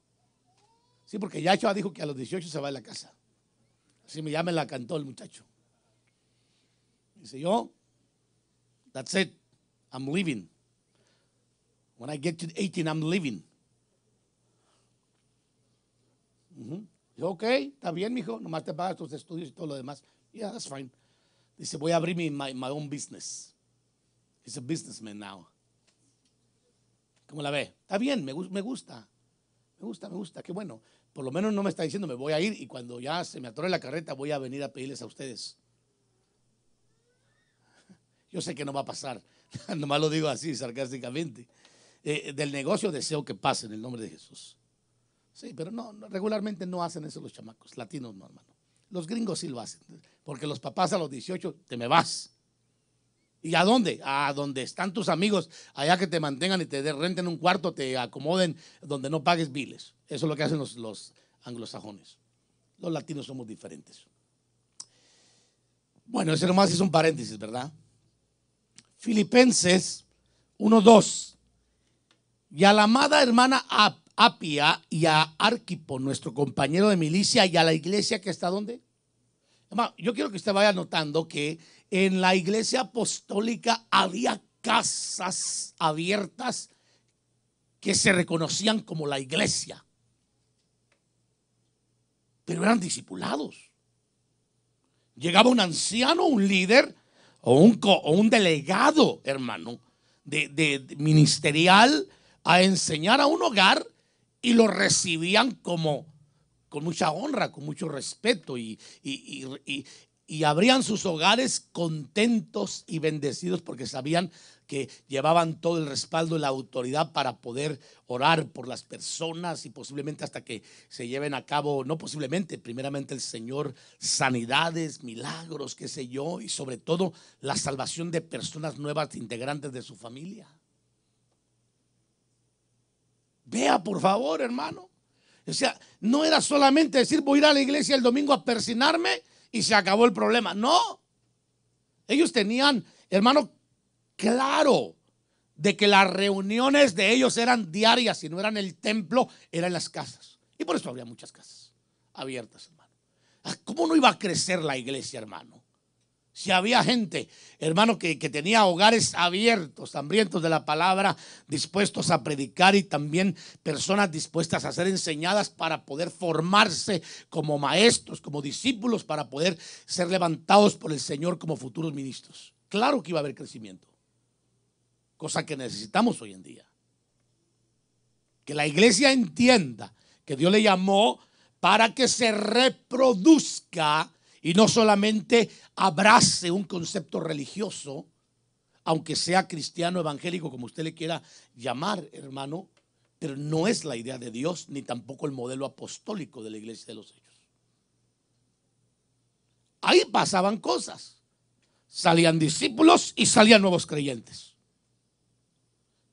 Sí, porque Yahshua dijo que a los 18 se va de la casa. Así ya me la cantó el muchacho. Dice yo, that's it, I'm leaving. When I get to 18, I'm leaving. Yo, ok, está bien, mijo, nomás te pagas tus estudios y todo lo demás. Yeah, that's fine. Dice, voy a abrir my own business. He's a businessman now. ¿Cómo la ve? Está bien, me gusta. Qué bueno. Por lo menos no me está diciendo me voy a ir y cuando ya se me atore la carreta voy a venir a pedirles a ustedes. Yo sé que no va a pasar. Nomás lo digo así sarcásticamente. Del negocio deseo que pase en el nombre de Jesús. Sí, pero no, regularmente no hacen eso los chamacos. Latinos no, hermano. Los gringos sí lo hacen. Porque los papás a los 18 te me vas. ¿Y a dónde? A donde están tus amigos, allá que te mantengan y te renten un cuarto, te acomoden donde no pagues biles. Eso es lo que hacen los anglosajones. Los latinos somos diferentes. Bueno, ese nomás es un paréntesis, ¿verdad? Filipenses 1:2. Y a la amada hermana Apia y a Arquipo, nuestro compañero de milicia, y a la iglesia que está ¿dónde? Yo quiero que usted vaya notando que en la iglesia apostólica había casas abiertas que se reconocían como la iglesia, pero eran discipulados. Llegaba un anciano, un líder o un delegado, hermano, de ministerial a enseñar a un hogar y lo recibían como con mucha honra, con mucho respeto y abrían sus hogares contentos y bendecidos porque sabían que llevaban todo el respaldo y la autoridad para poder orar por las personas y posiblemente hasta que se lleven a cabo, no posiblemente, primeramente el Señor, sanidades, milagros, qué sé yo, y sobre todo la salvación de personas nuevas integrantes de su familia. Vea por favor, hermano. O sea, no era solamente decir voy a ir a la iglesia el domingo a persinarme y se acabó el problema. No. Ellos tenían, hermano, claro de que las reuniones de ellos eran diarias. Si no eran en el templo, eran en las casas. Y por eso había muchas casas abiertas, hermano. ¿Cómo no iba a crecer la iglesia, hermano? Si había gente, hermano, que tenía hogares abiertos, hambrientos de la palabra, dispuestos a predicar y también personas dispuestas a ser enseñadas para poder formarse como maestros, como discípulos, para poder ser levantados por el Señor como futuros ministros. Claro que iba a haber crecimiento, cosa que necesitamos hoy en día. Que la iglesia entienda que Dios le llamó para que se reproduzca y no solamente abrace un concepto religioso, aunque sea cristiano, evangélico, como usted le quiera llamar, hermano, pero no es la idea de Dios, ni tampoco el modelo apostólico de la iglesia de los hechos. Ahí pasaban cosas. Salían discípulos y salían nuevos creyentes.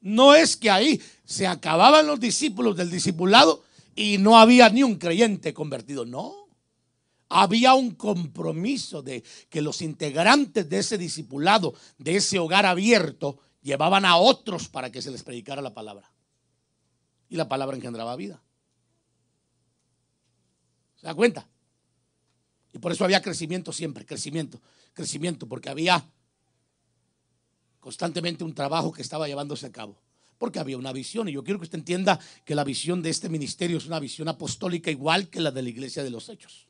No es que ahí se acababan los discípulos del discipulado y no había ni un creyente convertido, no. Había un compromiso de que los integrantes de ese discipulado, de ese hogar abierto, llevaban a otros para que se les predicara la palabra. Y la palabra engendraba vida. ¿Se da cuenta? Y por eso había crecimiento siempre, crecimiento, porque había constantemente un trabajo que estaba llevándose a cabo, porque había una visión. Y yo quiero que usted entienda que la visión de este ministerio es una visión apostólica igual que la de la Iglesia de los Hechos.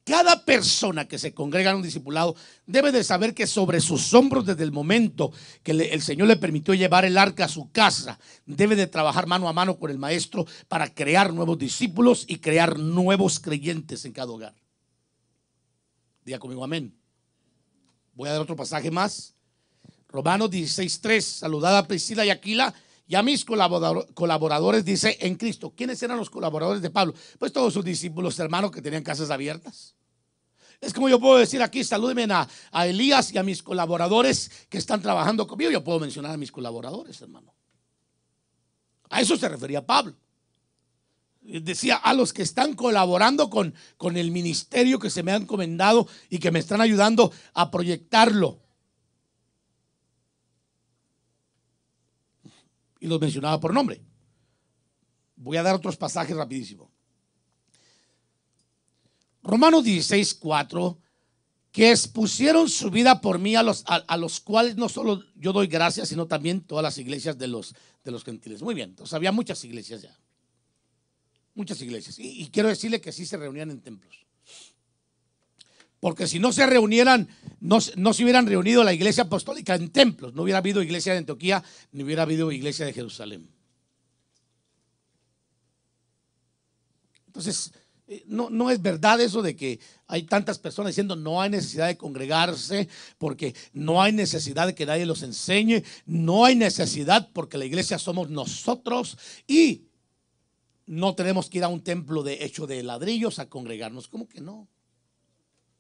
Cada persona que se congrega en un discipulado debe de saber que sobre sus hombros, desde el momento que el Señor le permitió llevar el arca a su casa, debe de trabajar mano a mano con el maestro para crear nuevos discípulos y crear nuevos creyentes en cada hogar. Diga conmigo amén. Voy a dar otro pasaje más. Romanos 16:3. Saludad a Priscila y Aquila y a mis colaboradores, dice, en Cristo. ¿Quiénes eran los colaboradores de Pablo? Pues todos sus discípulos, hermanos, que tenían casas abiertas. Es como yo puedo decir aquí, salúdenme a Elías y a mis colaboradores que están trabajando conmigo. Yo puedo mencionar a mis colaboradores, hermano. A eso se refería Pablo. Decía, a los que están colaborando con el ministerio que se me ha encomendado y que me están ayudando a proyectarlo. Y los mencionaba por nombre. Voy a dar otros pasajes rapidísimo. Romanos 16:4, que expusieron su vida por mí, a los cuales no solo yo doy gracias, sino también todas las iglesias de los gentiles. Muy bien, entonces había muchas iglesias ya. Muchas iglesias. Y quiero decirle que sí se reunían en templos. Porque si no se reunieran, no se hubieran reunido la iglesia apostólica en templos. No hubiera habido iglesia de Antioquía, ni hubiera habido iglesia de Jerusalén. Entonces, no es verdad eso de que hay tantas personas diciendo no hay necesidad de congregarse, porque no hay necesidad de que nadie los enseñe, no hay necesidad porque la iglesia somos nosotros y no tenemos que ir a un templo hecho de ladrillos a congregarnos. ¿Cómo que no?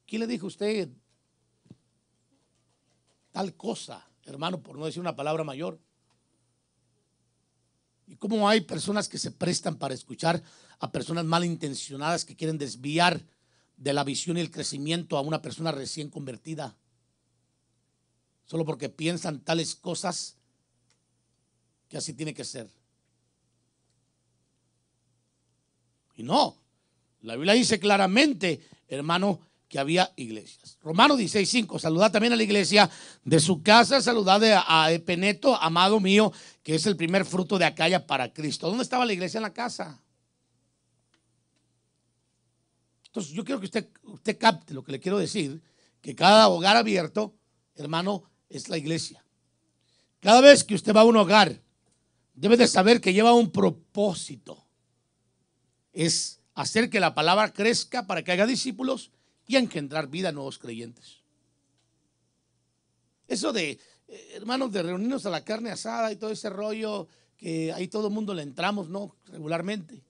¿Quién le dijo a usted tal cosa, hermano, por no decir una palabra mayor? Y cómo hay personas que se prestan para escuchar a personas malintencionadas que quieren desviar de la visión y el crecimiento a una persona recién convertida, solo porque piensan tales cosas que así tiene que ser. Y no, la Biblia dice claramente, hermano, que había iglesias. Romanos 16:5, saludad también a la iglesia de su casa, saludad a Epeneto, amado mío, que es el primer fruto de Acaya para Cristo. ¿Dónde estaba la iglesia? En la casa. Entonces yo quiero que usted capte lo que le quiero decir, que cada hogar abierto, hermano, es la iglesia. Cada vez que usted va a un hogar, debe de saber que lleva un propósito. Es hacer que la palabra crezca para que haya discípulos y engendrar vida a nuevos creyentes. Eso de, hermanos, de reunirnos a la carne asada y todo ese rollo, que ahí todo el mundo le entramos, no, regularmente.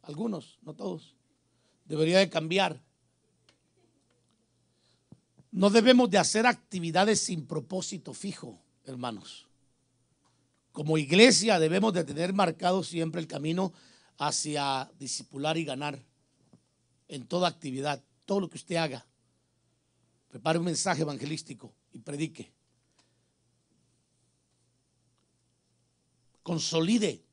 Algunos, no todos. Debería de cambiar. No debemos de hacer actividades sin propósito fijo, hermanos. Como iglesia debemos de tener marcado siempre el camino hacia discipular y ganar en toda actividad. Todo lo que usted haga, prepare un mensaje evangelístico y predique. Consolide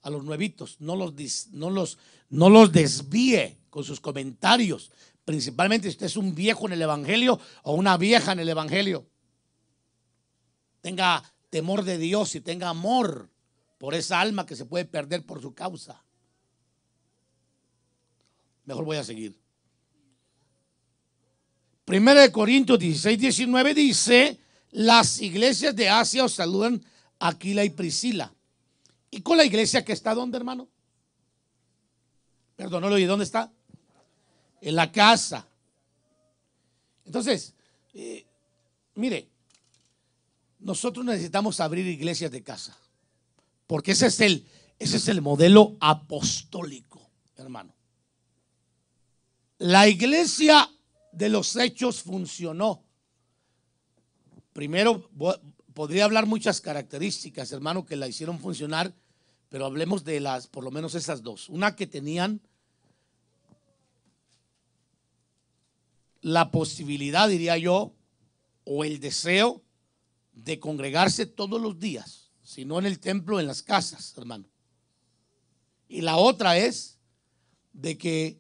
a los nuevitos, no los desvíe con sus comentarios, principalmente si usted es un viejo en el evangelio o una vieja en el evangelio. Tenga temor de Dios y tenga amor por esa alma que se puede perder por su causa. Mejor voy a seguir. 1 Corintios 16:19 dice, las iglesias de Asia os saludan, Aquila y Priscila. ¿Y con la iglesia que está dónde, hermano? Perdón, no lo oí, ¿dónde está? En la casa. Entonces, mire, nosotros necesitamos abrir iglesias de casa, porque ese es el modelo apostólico, hermano. La iglesia de los hechos funcionó. Primero, podría hablar muchas características, hermano, que la hicieron funcionar, pero hablemos de por lo menos esas dos. Una, que tenían la posibilidad, diría yo, o el deseo de congregarse todos los días, si no en el templo, en las casas, hermano. Y la otra es de que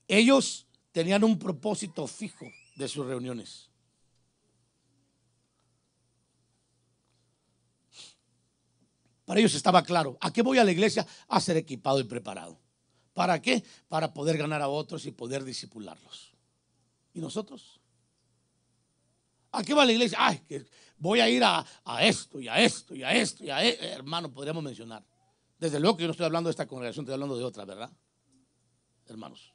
Ellos tenían un propósito fijo de sus reuniones. Para ellos estaba claro, ¿a qué voy a la iglesia? A ser equipado y preparado. ¿Para qué? Para poder ganar a otros y poder discipularlos. ¿Y nosotros? ¿A qué va la iglesia? Ay, que voy a ir a esto y a esto y a esto y a esto. Hermano, podríamos mencionar. Desde luego que yo no estoy hablando de esta congregación, estoy hablando de otra, ¿verdad? Hermanos.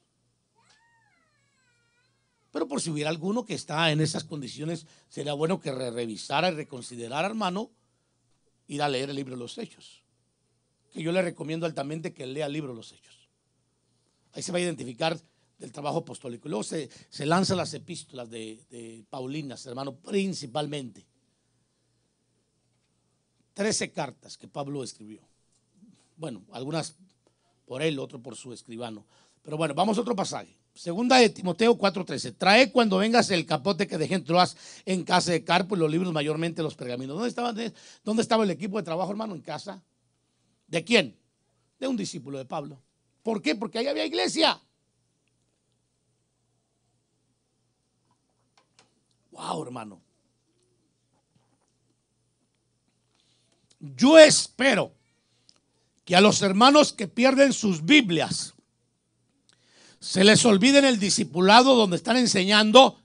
Pero por si hubiera alguno que está en esas condiciones, sería bueno que revisara y reconsiderara, hermano, ir a leer el libro de los Hechos. Que yo le recomiendo altamente que lea el libro de los Hechos. Ahí se va a identificar del trabajo apostólico. Y luego se lanzan las epístolas de Paulinas, hermano, principalmente. 13 cartas que Pablo escribió. Bueno, algunas por él, otro por su escribano. Pero bueno, vamos a otro pasaje. Segunda de Timoteo 4:13. Trae cuando vengas el capote que dejé en Troas en casa de Carpo y los libros, mayormente los pergaminos. ¿Dónde estaba el equipo de trabajo, hermano? En casa. ¿De quién? De un discípulo de Pablo. ¿Por qué? Porque ahí había iglesia. Wow, hermano. Yo espero que a los hermanos que pierden sus Biblias se les olvide en el discipulado donde están enseñando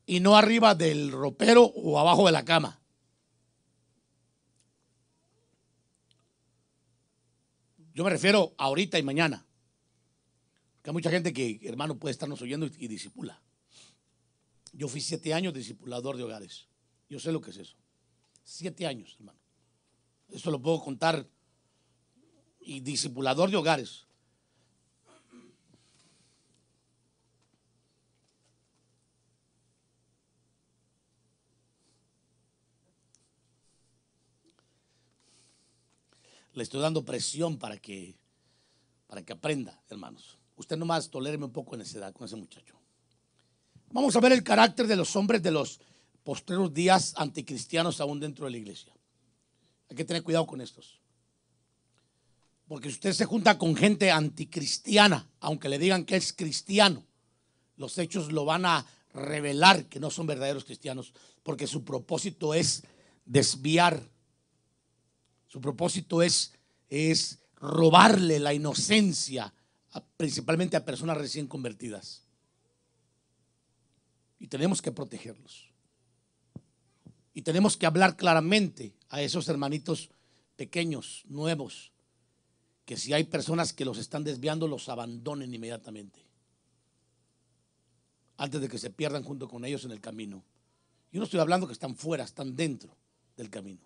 y no arriba del ropero o abajo de la cama. Yo me refiero a ahorita y mañana. Que hay mucha gente que, hermano, puede estarnos oyendo y discipula. Yo fui 7 años discipulador de hogares. Yo sé lo que es eso. 7 años, hermano. Eso lo puedo contar. Y discipulador de hogares. Le estoy dando presión para que aprenda, hermanos. Usted nomás toléreme un poco en esa edad con ese muchacho. Vamos a ver el carácter de los hombres de los postreros días anticristianos aún dentro de la iglesia. Hay que tener cuidado con estos. Porque si usted se junta con gente anticristiana, aunque le digan que es cristiano, los hechos lo van a revelar que no son verdaderos cristianos, porque su propósito es desviar. Su propósito es robarle la inocencia, principalmente a personas recién convertidas. Y tenemos que protegerlos. Y tenemos que hablar claramente a esos hermanitos pequeños, nuevos, que si hay personas que los están desviando, los abandonen inmediatamente, antes de que se pierdan junto con ellos en el camino. Yo no estoy hablando que están fuera, están dentro del camino.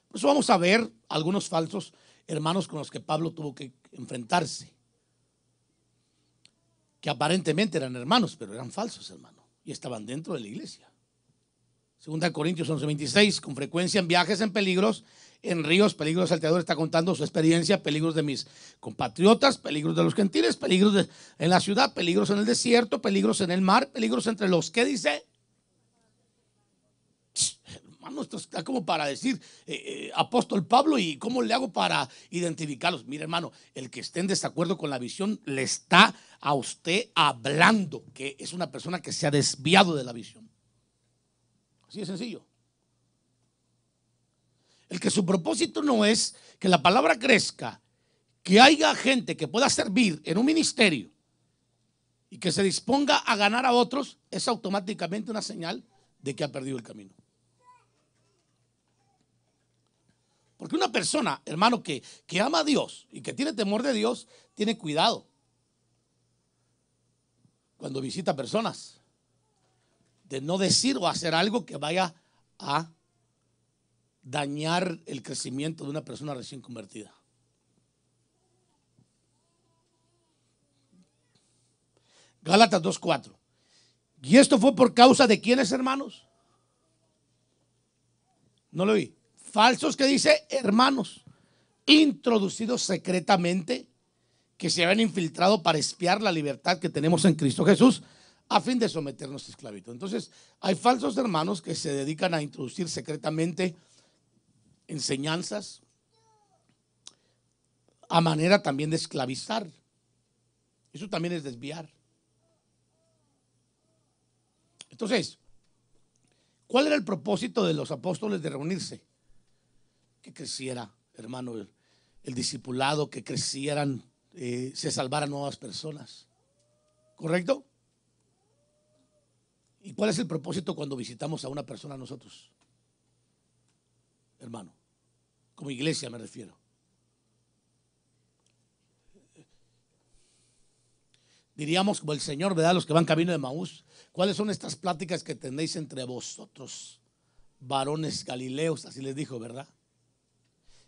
Por eso vamos a ver algunos falsos hermanos con los que Pablo tuvo que enfrentarse, que aparentemente eran hermanos, pero eran falsos hermanos y estaban dentro de la iglesia. 2 Corintios 11:26, con frecuencia en viajes, en peligros, en ríos, peligros de salteadores, está contando su experiencia, peligros de mis compatriotas, peligros de los gentiles, peligros en la ciudad, peligros en el desierto, peligros en el mar, peligros entre los que dice. Hermano, esto está como para decir, apóstol Pablo, ¿y cómo le hago para identificarlos? Mire, hermano, el que esté en desacuerdo con la visión le está a usted hablando que es una persona que se ha desviado de la visión. Así de sencillo. El que su propósito no es que la palabra crezca, que haya gente que pueda servir en un ministerio y que se disponga a ganar a otros, es automáticamente una señal de que ha perdido el camino. Porque una persona, hermano, que ama a Dios y que tiene temor de Dios, tiene cuidado cuando visita personas de no decir o hacer algo que vaya a dañar el crecimiento de una persona recién convertida. Gálatas 2:4. ¿Y esto fue por causa de quiénes, hermanos? No lo oí. Falsos, que dice hermanos, introducidos secretamente, que se habían infiltrado para espiar la libertad que tenemos en Cristo Jesús, a fin de someternos a esclavitud. Entonces, hay falsos hermanos que se dedican a introducir secretamente enseñanzas a manera también de esclavizar. Eso también es desviar. Entonces, ¿cuál era el propósito de los apóstoles de reunirse? Que creciera, hermano, el discipulado, que crecieran, se salvaran nuevas personas. ¿Correcto? ¿Y cuál es el propósito cuando visitamos a una persona nosotros? Hermano, como iglesia me refiero. Diríamos como el Señor, ¿verdad? Los que van camino de Maús. ¿Cuáles son estas pláticas que tenéis entre vosotros, varones galileos? Así les dijo, ¿verdad?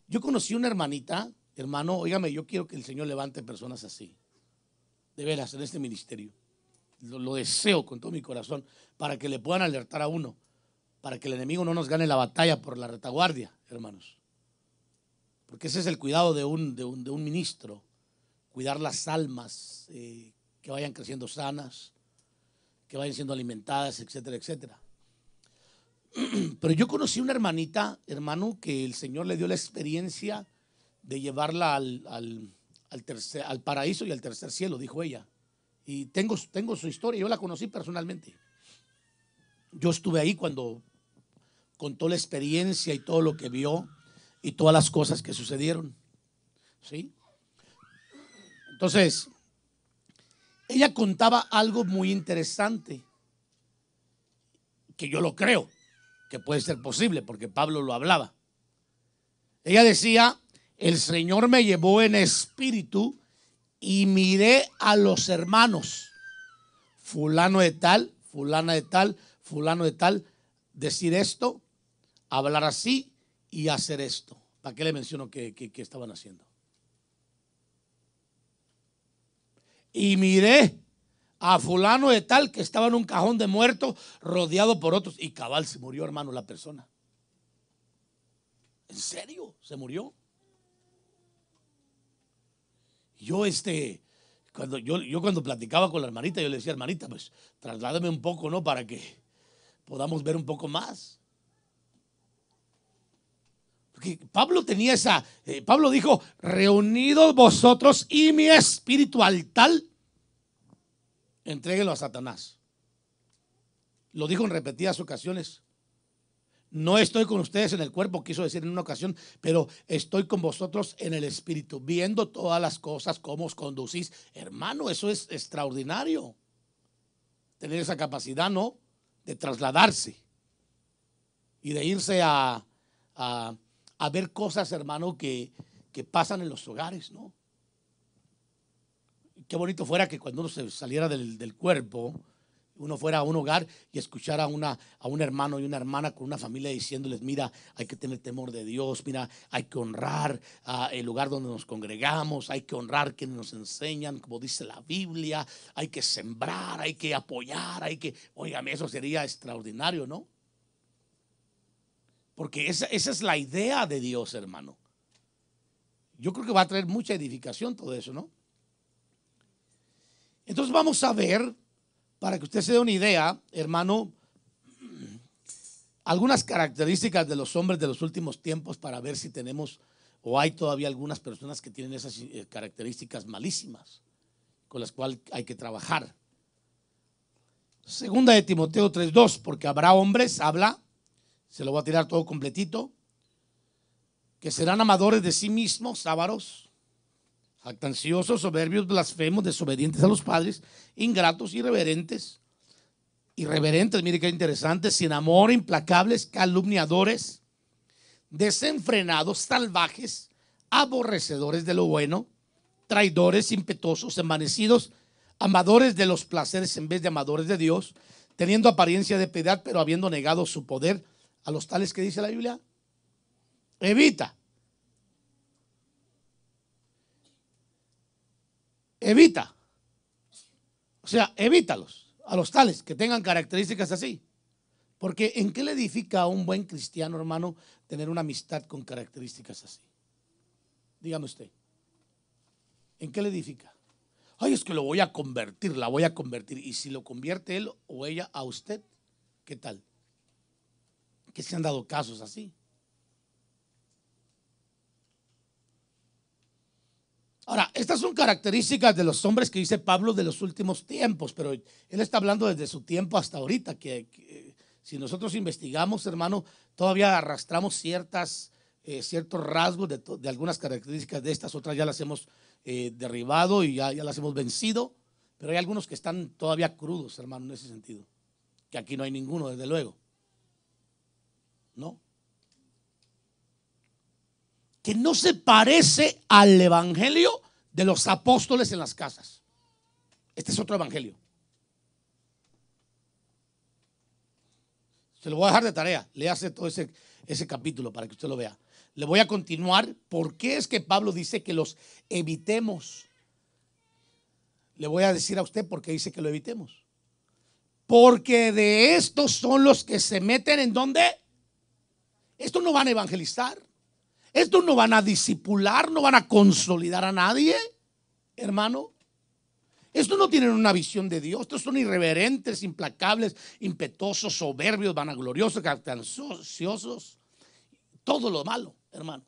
Yo conocí una hermanita, hermano, óigame, yo quiero que el Señor levante personas así. De veras, en este ministerio. Lo deseo con todo mi corazón, para que le puedan alertar a uno, para que el enemigo no nos gane la batalla por la retaguardia, hermanos. Porque ese es el cuidado de un ministro, cuidar las almas, que vayan creciendo sanas, que vayan siendo alimentadas, etcétera, etcétera. Pero yo conocí una hermanita, hermano, que el Señor le dio la experiencia de llevarla al paraíso y al tercer cielo, dijo ella. Y tengo su historia, yo la conocí personalmente. Yo estuve ahí cuando contó la experiencia y todo lo que vio y todas las cosas que sucedieron. ¿Sí? Entonces, ella contaba algo muy interesante, que yo lo creo, que puede ser posible, porque Pablo lo hablaba. Ella decía, el Señor me llevó en espíritu y miré a los hermanos, fulano de tal, fulana de tal, fulano de tal, decir esto, hablar así y hacer esto. ¿Para qué le menciono que estaban haciendo? Y miré a fulano de tal que estaba en un cajón de muertos rodeado por otros, y cabal se murió, hermano, la persona. ¿En serio? ¿Se murió? Yo cuando platicaba con la hermanita, yo le decía, hermanita, pues trasládame un poco, ¿no? Para que podamos ver un poco más. Porque Pablo tenía Pablo dijo, reunidos vosotros y mi espíritu al tal, entréguelo a Satanás. Lo dijo en repetidas ocasiones. No estoy con ustedes en el cuerpo, quiso decir en una ocasión, pero estoy con vosotros en el espíritu, viendo todas las cosas, cómo os conducís. Hermano, eso es extraordinario. Tener esa capacidad, ¿no? De trasladarse y de irse a ver cosas, hermano, que pasan en los hogares, ¿no? Qué bonito fuera que cuando uno se saliera del cuerpo, uno fuera a un hogar y escuchara a un hermano y una hermana con una familia diciéndoles, mira, hay que tener temor de Dios, mira, hay que honrar el lugar donde nos congregamos, hay que honrar quienes nos enseñan, como dice la Biblia, hay que sembrar, hay que apoyar, óigame, eso sería extraordinario, ¿no? Porque esa es la idea de Dios, hermano. Yo creo que va a traer mucha edificación todo eso, ¿no? Entonces vamos a ver, para que usted se dé una idea, hermano, algunas características de los hombres de los últimos tiempos, para ver si tenemos o hay todavía algunas personas que tienen esas características malísimas con las cuales hay que trabajar. Segunda de Timoteo 3:2, porque habrá hombres, se lo voy a tirar todo completito, que serán amadores de sí mismos, ávaros, jactanciosos, soberbios, blasfemos, desobedientes a los padres, ingratos, irreverentes, mire qué interesante, sin amor, implacables, calumniadores, desenfrenados, salvajes, aborrecedores de lo bueno, traidores, impetuosos, envanecidos, amadores de los placeres en vez de amadores de Dios, teniendo apariencia de piedad, pero habiendo negado su poder. A los tales que dice la Biblia, evita. O sea, evítalos. A los tales que tengan características así. Porque ¿en qué le edifica a un buen cristiano, hermano, tener una amistad con características así? Dígame usted. ¿En qué le edifica? Ay, es que lo voy a convertir, la voy a convertir. Y si lo convierte él o ella a usted, ¿qué tal? Que se han dado casos así. Ahora, estas son características de los hombres que dice Pablo de los últimos tiempos, pero él está hablando desde su tiempo hasta ahorita, que si nosotros investigamos, hermano, todavía arrastramos ciertos rasgos de algunas características de estas, otras ya las hemos derribado y ya las hemos vencido, pero hay algunos que están todavía crudos, hermano, en ese sentido, que aquí no hay ninguno, desde luego, ¿no? Que no se parece al evangelio de los apóstoles en las casas. Este es otro evangelio. Se lo voy a dejar de tarea. Léase todo ese capítulo para que usted lo vea. Le voy a continuar. ¿Por qué es que Pablo dice que los evitemos? Le voy a decir a usted por qué dice que lo evitemos. Porque de estos son los que se meten en donde. Estos no van a evangelizar. Estos no van a discipular, no van a consolidar a nadie, hermano. Estos no tienen una visión de Dios. Estos son irreverentes, implacables, impetuosos, soberbios, vanagloriosos, jactanciosos. Todo lo malo, hermano.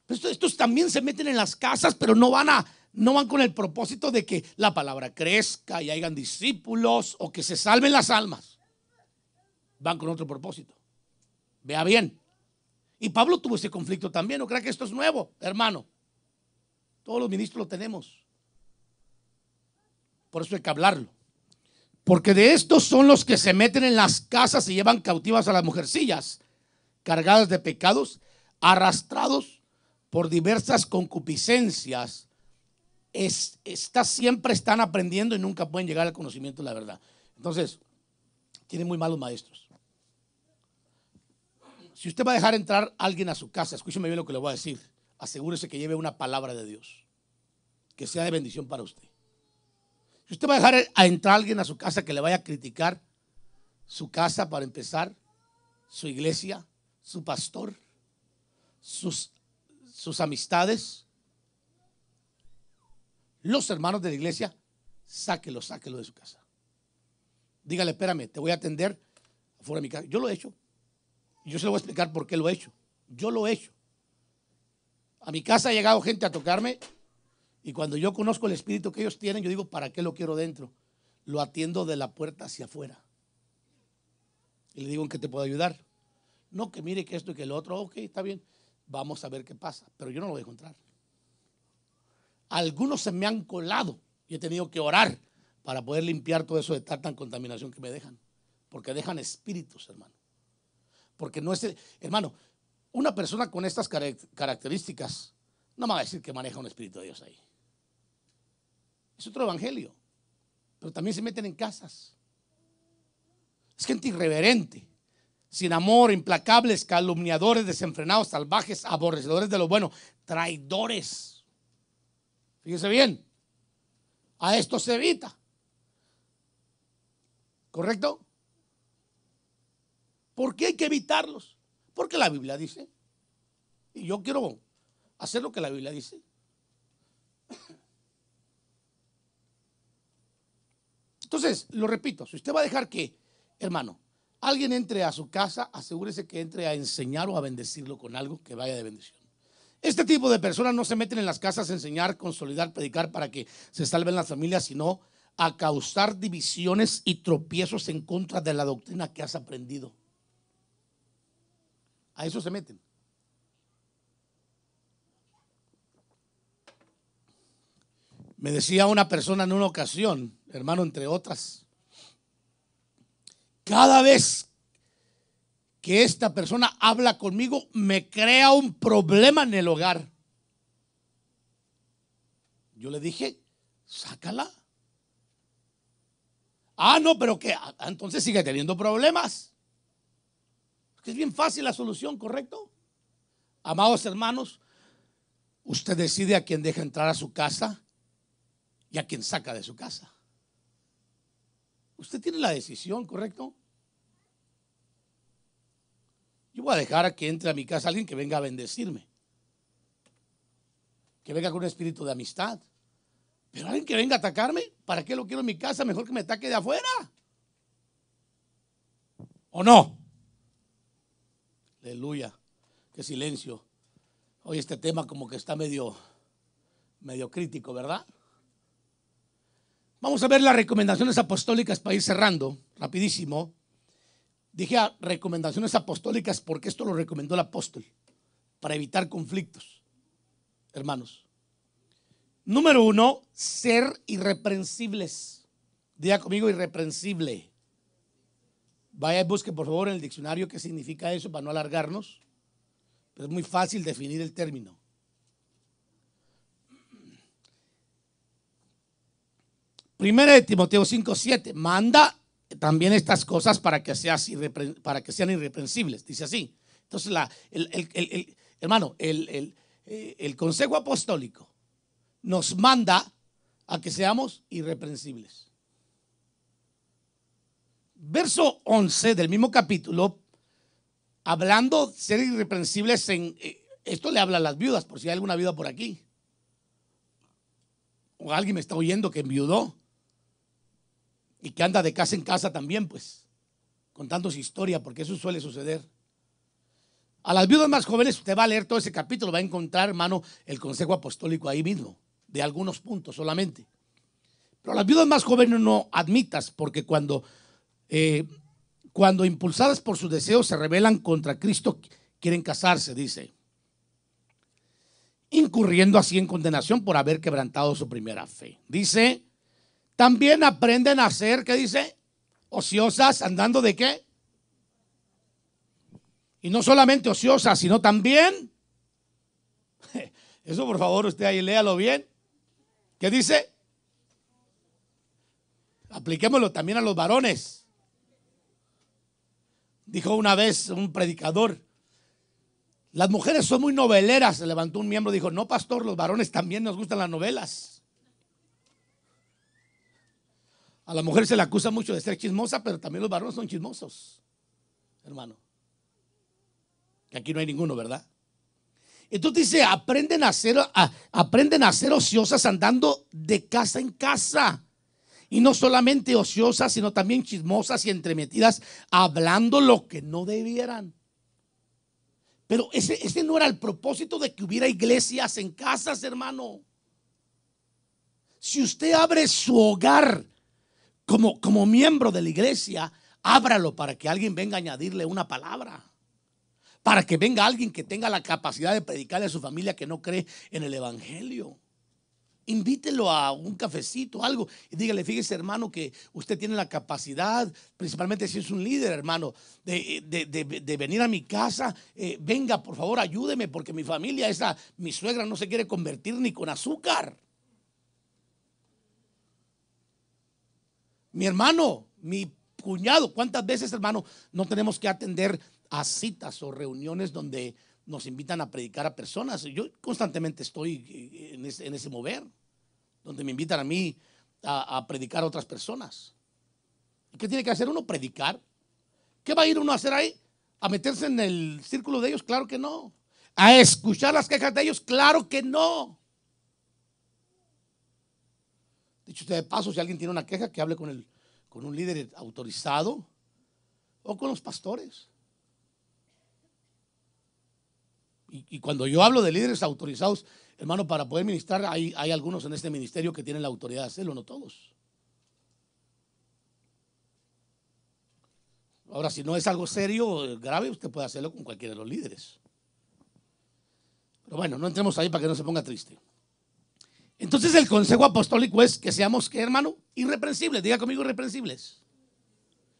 Estos también se meten en las casas, pero no van con el propósito de que la palabra crezca y hayan discípulos o que se salven las almas. Van con otro propósito. Vea bien. Y Pablo tuvo ese conflicto también. No crea que esto es nuevo, hermano. Todos los ministros lo tenemos. Por eso hay que hablarlo. Porque de estos son los que se meten en las casas y llevan cautivas a las mujercillas, cargadas de pecados, arrastrados por diversas concupiscencias. Estas siempre están aprendiendo y nunca pueden llegar al conocimiento de la verdad. Entonces, tienen muy malos maestros. Si usted va a dejar entrar a alguien a su casa, escúcheme bien lo que le voy a decir. Asegúrese que lleve una palabra de Dios, que sea de bendición para usted. Si usted va a dejar a entrar a alguien a su casa que le vaya a criticar su casa, para empezar, su iglesia, su pastor, sus amistades, los hermanos de la iglesia, sáquelo de su casa. Dígale, espérame, te voy a atender afuera de mi casa. Yo lo he hecho. Yo se lo voy a explicar por qué lo he hecho. Yo lo he hecho. A mi casa ha llegado gente a tocarme y cuando yo conozco el espíritu que ellos tienen, yo digo, ¿para qué lo quiero dentro? Lo atiendo de la puerta hacia afuera. Y le digo, ¿en qué te puedo ayudar? No, que mire que esto y que lo otro. Ok, está bien. Vamos a ver qué pasa. Pero yo no lo voy a encontrar. Algunos se me han colado y he tenido que orar para poder limpiar todo eso de tanta contaminación que me dejan. Porque dejan espíritus, hermano. Porque no es, hermano, una persona con estas características no me va a decir que maneja un espíritu de Dios ahí. Es otro evangelio. Pero también se meten en casas. Es gente irreverente, sin amor, implacables, calumniadores, desenfrenados, salvajes, aborrecedores de lo bueno, traidores. Fíjese bien, a esto se evita. ¿Correcto? ¿Por qué hay que evitarlos? Porque la Biblia dice. Y yo quiero hacer lo que la Biblia dice. Entonces, lo repito, si usted va a dejar que, hermano, alguien entre a su casa, asegúrese que entre a enseñar o a bendecirlo con algo que vaya de bendición. Este tipo de personas no se meten en las casas a enseñar, consolidar, predicar para que se salven las familias, sino a causar divisiones y tropiezos en contra de la doctrina que has aprendido. A eso se meten. Me decía una persona en una ocasión, hermano, entre otras, cada vez que esta persona habla conmigo me crea un problema en el hogar. Yo le dije, sácala. Ah, no, pero que entonces sigue teniendo problemas. Porque es bien fácil la solución, ¿correcto? Amados hermanos, usted decide a quién deja entrar a su casa y a quién saca de su casa. Usted tiene la decisión, ¿correcto? Yo voy a dejar a que entre a mi casa alguien que venga a bendecirme, que venga con un espíritu de amistad. Pero alguien que venga a atacarme, ¿para qué lo quiero en mi casa? Mejor que me ataque de afuera. ¿O no? Aleluya, qué silencio. Hoy este tema como que está medio crítico, ¿verdad? Vamos a ver las recomendaciones apostólicas para ir cerrando rapidísimo. Dije recomendaciones apostólicas porque esto lo recomendó el apóstol para evitar conflictos, hermanos. Número 1, ser irreprensibles. Diga conmigo, irreprensible. Vaya y busque por favor en el diccionario qué significa eso para no alargarnos. Pero es muy fácil definir el término. Primera de Timoteo 5:7, manda también estas cosas para que sean irreprensibles. Dice así. Entonces, hermano, el consejo apostólico nos manda a que seamos irreprensibles. Verso 11 del mismo capítulo, hablando de ser irreprensibles, esto le habla a las viudas, por si hay alguna viuda por aquí. O alguien me está oyendo que enviudó y que anda de casa en casa también, pues, contando su historia, porque eso suele suceder. A las viudas más jóvenes, usted va a leer todo ese capítulo, va a encontrar, hermano, el consejo apostólico ahí mismo, de algunos puntos solamente. Pero a las viudas más jóvenes no admitas, porque cuando impulsadas por sus deseos se rebelan contra Cristo, quieren casarse, dice, incurriendo así en condenación por haber quebrantado su primera fe. Dice, también aprenden a ser, ¿qué dice? Ociosas, andando de qué? Y no solamente ociosas, sino también, eso por favor usted ahí léalo bien. ¿Qué dice? Apliquémoslo también a los varones. Dijo una vez un predicador, las mujeres son muy noveleras. Se levantó un miembro y dijo, no pastor, los varones también nos gustan las novelas. A la mujer se le acusa mucho de ser chismosa, pero también los varones son chismosos, hermano. Que aquí no hay ninguno, ¿verdad? Entonces dice, aprenden a ser ociosas andando de casa en casa. Y no solamente ociosas, sino también chismosas y entremetidas, hablando lo que no debieran. Pero ese no era el propósito de que hubiera iglesias en casas, hermano. Si usted abre su hogar como miembro de la iglesia, ábralo para que alguien venga a añadirle una palabra. Para que venga alguien que tenga la capacidad de predicarle a su familia que no cree en el evangelio. Invítelo a un cafecito, algo, y dígale, fíjese hermano que usted tiene la capacidad, principalmente si es un líder, hermano, de venir a mi casa. Venga, por favor, ayúdeme porque mi familia, mi suegra no se quiere convertir ni con azúcar. Mi hermano, mi cuñado, ¿cuántas veces, hermano, no tenemos que atender a citas o reuniones donde nos invitan a predicar a personas? Yo constantemente estoy en ese mover, donde me invitan a mí a predicar a otras personas. ¿Y qué tiene que hacer uno? Predicar. ¿Qué va a ir uno a hacer ahí? ¿A meterse en el círculo de ellos? Claro que no. ¿A escuchar las quejas de ellos? Claro que no. Dicho usted de paso, si alguien tiene una queja, que hable con un líder autorizado o con los pastores. Y cuando yo hablo de líderes autorizados, hermano, para poder ministrar, hay algunos en este ministerio que tienen la autoridad de hacerlo, no todos. Ahora, si no es algo serio, grave, usted puede hacerlo con cualquiera de los líderes. Pero bueno, no entremos ahí para que no se ponga triste. Entonces el consejo apostólico es que seamos, ¿qué, hermano? Irreprensibles. Diga conmigo, irreprensibles.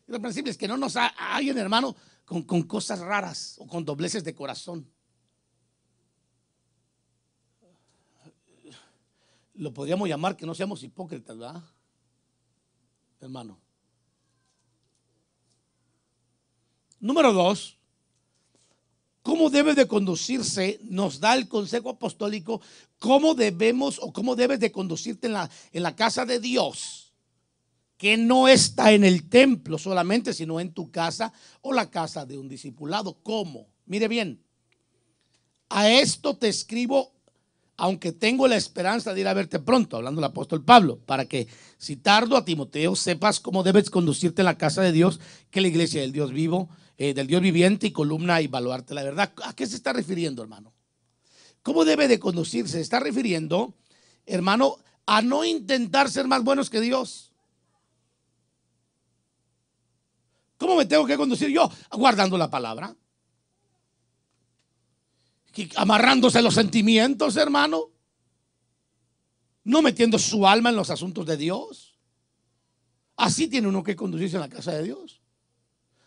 Irreprensibles, que no nos hallen, hermano, con cosas raras o con dobleces de corazón. Lo podríamos llamar que no seamos hipócritas, ¿verdad, hermano? Número 2, ¿cómo debe de conducirse? Nos da el consejo apostólico cómo debemos o cómo debes de conducirte en la casa de Dios, que no está en el templo solamente, sino en tu casa o la casa de un discipulado. ¿Cómo? Mire bien, a esto te escribo, aunque tengo la esperanza de ir a verte pronto, hablando el apóstol Pablo, para que si tardo a Timoteo sepas cómo debes conducirte en la casa de Dios, que es la iglesia del Dios vivo, del Dios viviente y columna y baluarte la verdad. ¿A qué se está refiriendo, hermano? ¿Cómo debe de conducirse? Se está refiriendo, hermano, a no intentar ser más buenos que Dios. ¿Cómo me tengo que conducir yo? Guardando la palabra, amarrándose los sentimientos, hermano, no metiendo su alma en los asuntos de Dios. Así tiene uno que conducirse en la casa de Dios,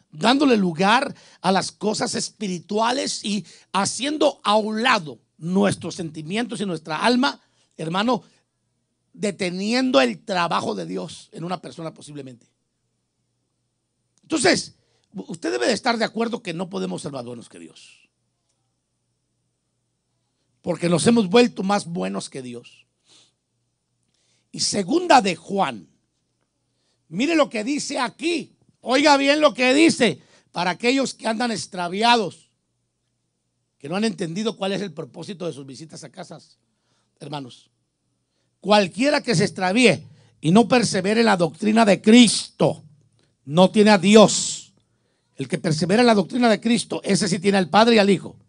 dándole lugar a las cosas espirituales y haciendo a un lado nuestros sentimientos y nuestra alma, hermano, deteniendo el trabajo de Dios en una persona posiblemente. Entonces, usted debe de estar de acuerdo que no podemos ser más buenos que Dios, porque nos hemos vuelto más buenos que Dios. Y segunda de Juan, mire lo que dice aquí, oiga bien lo que dice, para aquellos que andan extraviados, que no han entendido cuál es el propósito de sus visitas a casas, hermanos. Cualquiera que se extravíe y no persevere en la doctrina de Cristo, no tiene a Dios. El que persevera en la doctrina de Cristo, ese sí tiene al Padre y al Hijo.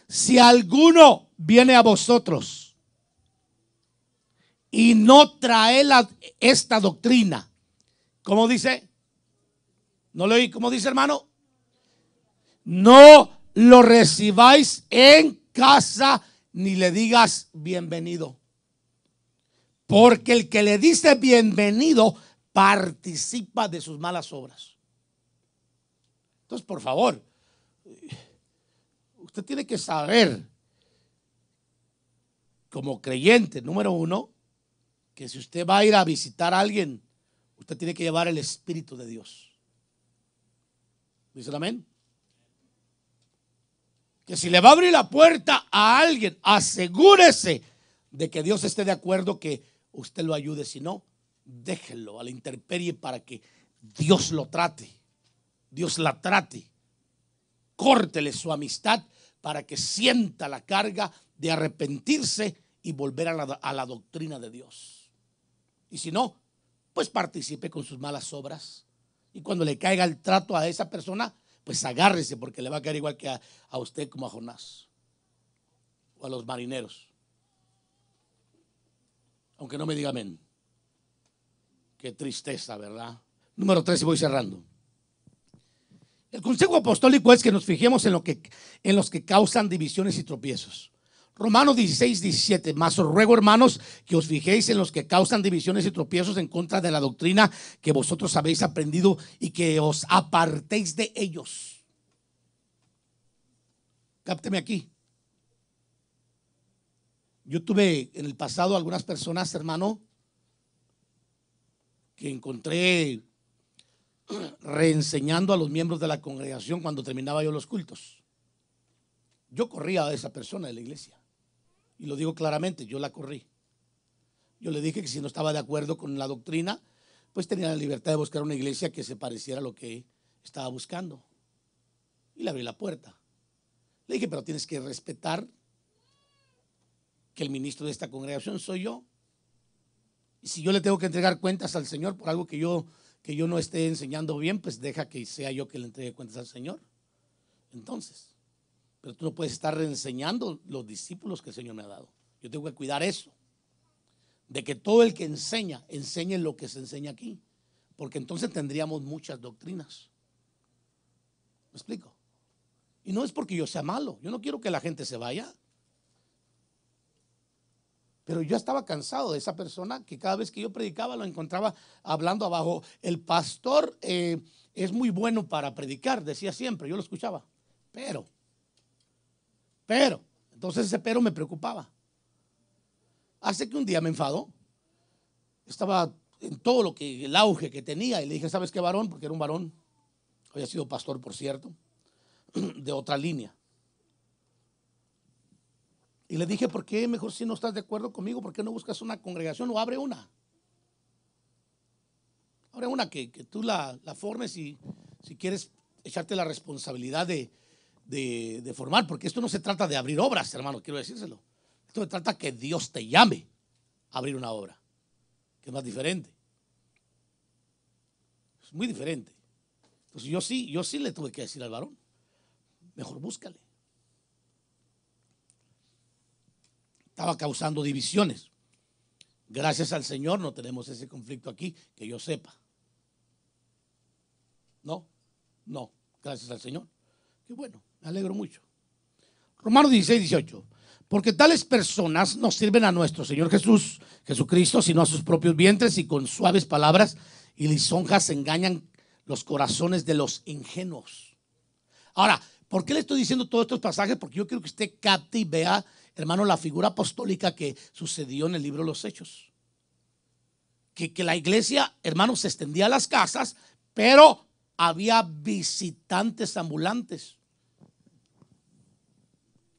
Si alguno viene a vosotros y no trae esta doctrina, ¿cómo dice? ¿No lo oí? ¿Cómo dice, hermano? No lo recibáis en casa ni le digas bienvenido. Porque el que le dice bienvenido participa de sus malas obras. Entonces, por favor, usted tiene que saber, como creyente, número uno, que si usted va a ir a visitar a alguien, usted tiene que llevar el Espíritu de Dios. ¿Dicen amén? Que si le va a abrir la puerta a alguien, asegúrese de que Dios esté de acuerdo que usted lo ayude. Si no, déjelo a la intemperie para que Dios lo trate, Dios la trate. Córtele su amistad para que sienta la carga de arrepentirse y volver a la doctrina de Dios. Y si no, pues participe con sus malas obras. Y cuando le caiga el trato a esa persona, pues agárrese, porque le va a caer igual que a usted, como a Jonás o a los marineros. Aunque no me diga amén. Qué tristeza, ¿verdad? Número 3, y voy cerrando. El consejo apostólico es que nos fijemos en los que causan divisiones y tropiezos. Romanos 16, 17. Mas os ruego, hermanos, que os fijéis en los que causan divisiones y tropiezos en contra de la doctrina que vosotros habéis aprendido y que os apartéis de ellos. Cápteme aquí. Yo tuve en el pasado algunas personas, hermano, que encontré reenseñando a los miembros de la congregación cuando terminaba yo los cultos. Yo corría a esa persona de la iglesia. Y lo digo claramente, yo la corrí. Yo le dije que si no estaba de acuerdo con la doctrina, pues tenía la libertad de buscar una iglesia que se pareciera a lo que estaba buscando. Y le abrí la puerta. Le dije, pero tienes que respetar que el ministro de esta congregación soy yo. Y si yo le tengo que entregar cuentas al Señor por algo que yo no esté enseñando bien, pues deja que sea yo que le entregue cuentas al Señor. Entonces, pero tú no puedes estar reenseñando los discípulos que el Señor me ha dado. Yo tengo que cuidar eso, de que todo el que enseña, enseñe lo que se enseña aquí, porque entonces tendríamos muchas doctrinas. ¿Me explico? Y no es porque yo sea malo, yo no quiero que la gente se vaya, pero yo estaba cansado de esa persona que cada vez que yo predicaba lo encontraba hablando abajo. El pastor es muy bueno para predicar, decía siempre, yo lo escuchaba, pero, entonces ese pero me preocupaba. Hace que un día me enfadó, estaba en todo lo que, el auge que tenía, y le dije, ¿sabes qué, varón? Porque era un varón, había sido pastor, por cierto, de otra línea. Y le dije, ¿por qué mejor si no estás de acuerdo conmigo? ¿Por qué no buscas una congregación o abre una? Abre una que tú la formes y si quieres echarte la responsabilidad de formar, porque esto no se trata de abrir obras, hermano, quiero decírselo. Esto se trata que Dios te llame a abrir una obra, que es más diferente. Es muy diferente. Entonces yo sí le tuve que decir al varón, mejor búscale. Estaba causando divisiones. Gracias al Señor no tenemos ese conflicto aquí, que yo sepa. No, gracias al Señor. Qué bueno, me alegro mucho. Romanos 16, 18. Porque tales personas no sirven a nuestro Señor Jesucristo, sino a sus propios vientres, y con suaves palabras y lisonjas engañan los corazones de los ingenuos. Ahora, ¿por qué le estoy diciendo todos estos pasajes? Porque yo quiero que usted capte y vea, hermano, la figura apostólica que sucedió en el libro de los Hechos. Que la iglesia, hermano, se extendía a las casas, pero había visitantes ambulantes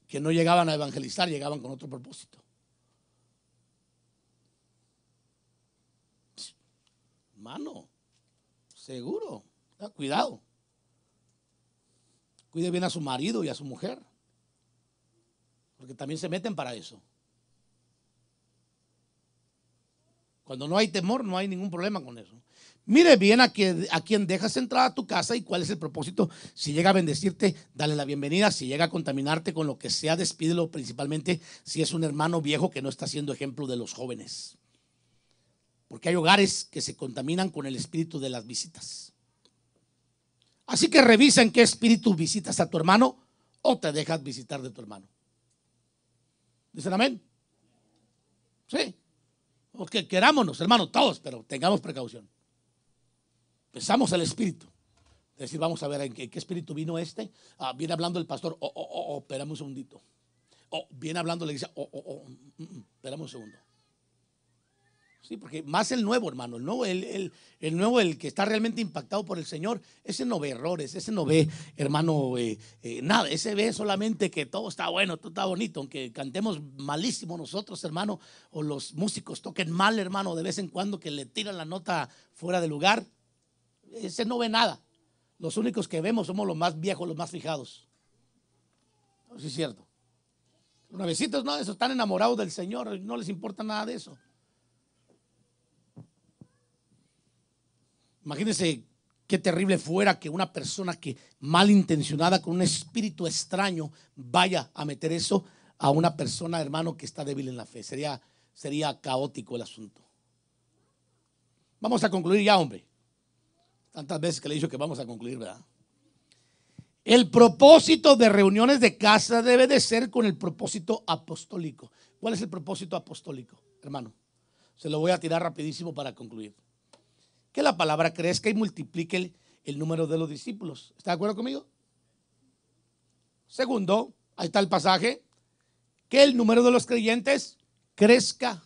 que no llegaban a evangelizar, llegaban con otro propósito. Hermano, seguro, cuidado. Cuide bien a su marido y a su mujer, porque también se meten para eso. Cuando no hay temor, no hay ningún problema con eso. Mire bien a quien dejas entrar a tu casa y cuál es el propósito. Si llega a bendecirte, dale la bienvenida. Si llega a contaminarte con lo que sea, despídelo, principalmente si es un hermano viejo que no está siendo ejemplo de los jóvenes. Porque hay hogares que se contaminan con el espíritu de las visitas. Así que revisa en qué espíritu visitas a tu hermano o te dejas visitar de tu hermano. ¿Dicen amén? Sí. Porque querámonos, hermanos, todos, pero tengamos precaución. Pensamos el espíritu. Es decir, vamos a ver en qué espíritu vino este. Viene hablando el pastor. Espérame un segundito. Viene hablando la iglesia. Espérame un segundo. Sí, porque más el nuevo, hermano, el nuevo, el que está realmente impactado por el Señor, ese no ve errores, ese no ve, hermano, nada, ese ve solamente que todo está bueno, todo está bonito, aunque cantemos malísimo nosotros, hermano, o los músicos toquen mal, hermano, de vez en cuando que le tiran la nota fuera de lugar, ese no ve nada. Los únicos que vemos somos los más viejos, los más fijados. Eso es cierto. Los nuevecitos no, esos están enamorados del Señor, no les importa nada de eso. Imagínense qué terrible fuera que una persona que malintencionada con un espíritu extraño vaya a meter eso a una persona, hermano, que está débil en la fe. Sería caótico el asunto. Vamos a concluir ya, hombre. Tantas veces que le he dicho que vamos a concluir, ¿verdad? El propósito de reuniones de casa debe de ser con el propósito apostólico. ¿Cuál es el propósito apostólico, hermano? Se lo voy a tirar rapidísimo para concluir. Que la palabra crezca y multiplique el número de los discípulos. ¿Está de acuerdo conmigo? Segundo, ahí está el pasaje, que el número de los creyentes crezca.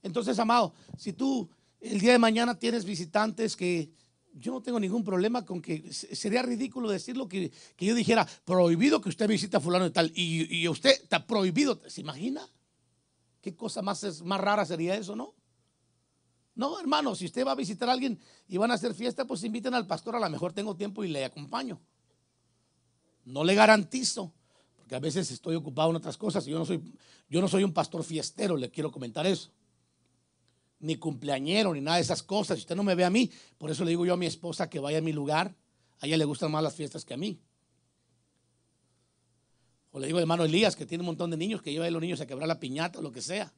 Entonces, amado, si tú el día de mañana tienes visitantes, que yo no tengo ningún problema con que sería ridículo decirlo, que yo dijera, prohibido que usted visite a fulano y tal, y usted está prohibido. ¿Se imagina? ¿Qué cosa más rara sería eso, no? No, hermano, si usted va a visitar a alguien y van a hacer fiesta, pues inviten al pastor, a lo mejor tengo tiempo y le acompaño. No le garantizo, porque a veces estoy ocupado en otras cosas y yo no soy un pastor fiestero, le quiero comentar eso. Ni cumpleañero, ni nada de esas cosas. Si usted no me ve a mí, por eso le digo yo a mi esposa que vaya a mi lugar. A ella le gustan más las fiestas que a mí. O le digo al hermano Elías, que tiene un montón de niños, que lleve a los niños a quebrar la piñata o lo que sea.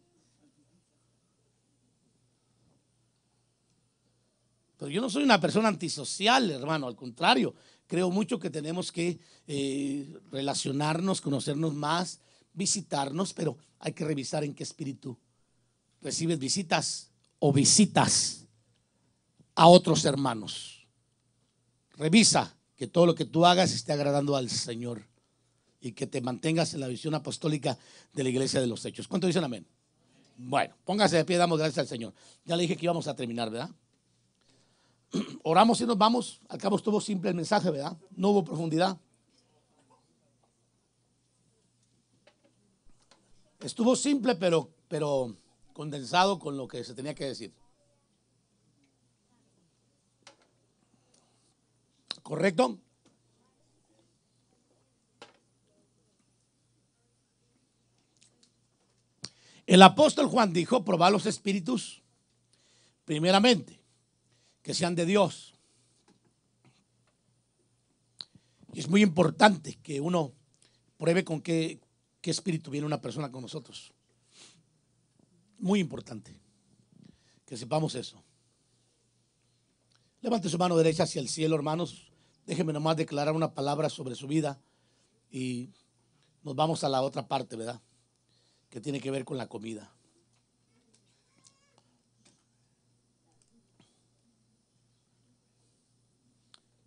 Pero yo no soy una persona antisocial, hermano, al contrario, creo mucho que tenemos que relacionarnos, conocernos más, visitarnos, pero hay que revisar en qué espíritu recibes visitas o visitas a otros hermanos. Revisa que todo lo que tú hagas esté agradando al Señor y que te mantengas en la visión apostólica de la iglesia de los hechos. ¿Cuánto dicen amén? Bueno, póngase de pie, damos gracias al Señor. Ya le dije que íbamos a terminar, ¿verdad? Oramos y nos vamos. Al cabo estuvo simple el mensaje, ¿verdad? No hubo profundidad. Estuvo simple, pero condensado con lo que se tenía que decir. ¿Correcto? El apóstol Juan dijo: probad los espíritus, primeramente, que sean de Dios. Y es muy importante que uno pruebe con qué qué espíritu viene una persona con nosotros. Muy importante que sepamos eso. Levante su mano derecha hacia el cielo, hermanos. Déjenme nomás declarar una palabra sobre su vida y nos vamos a la otra parte, ¿verdad? Que tiene que ver con la comida.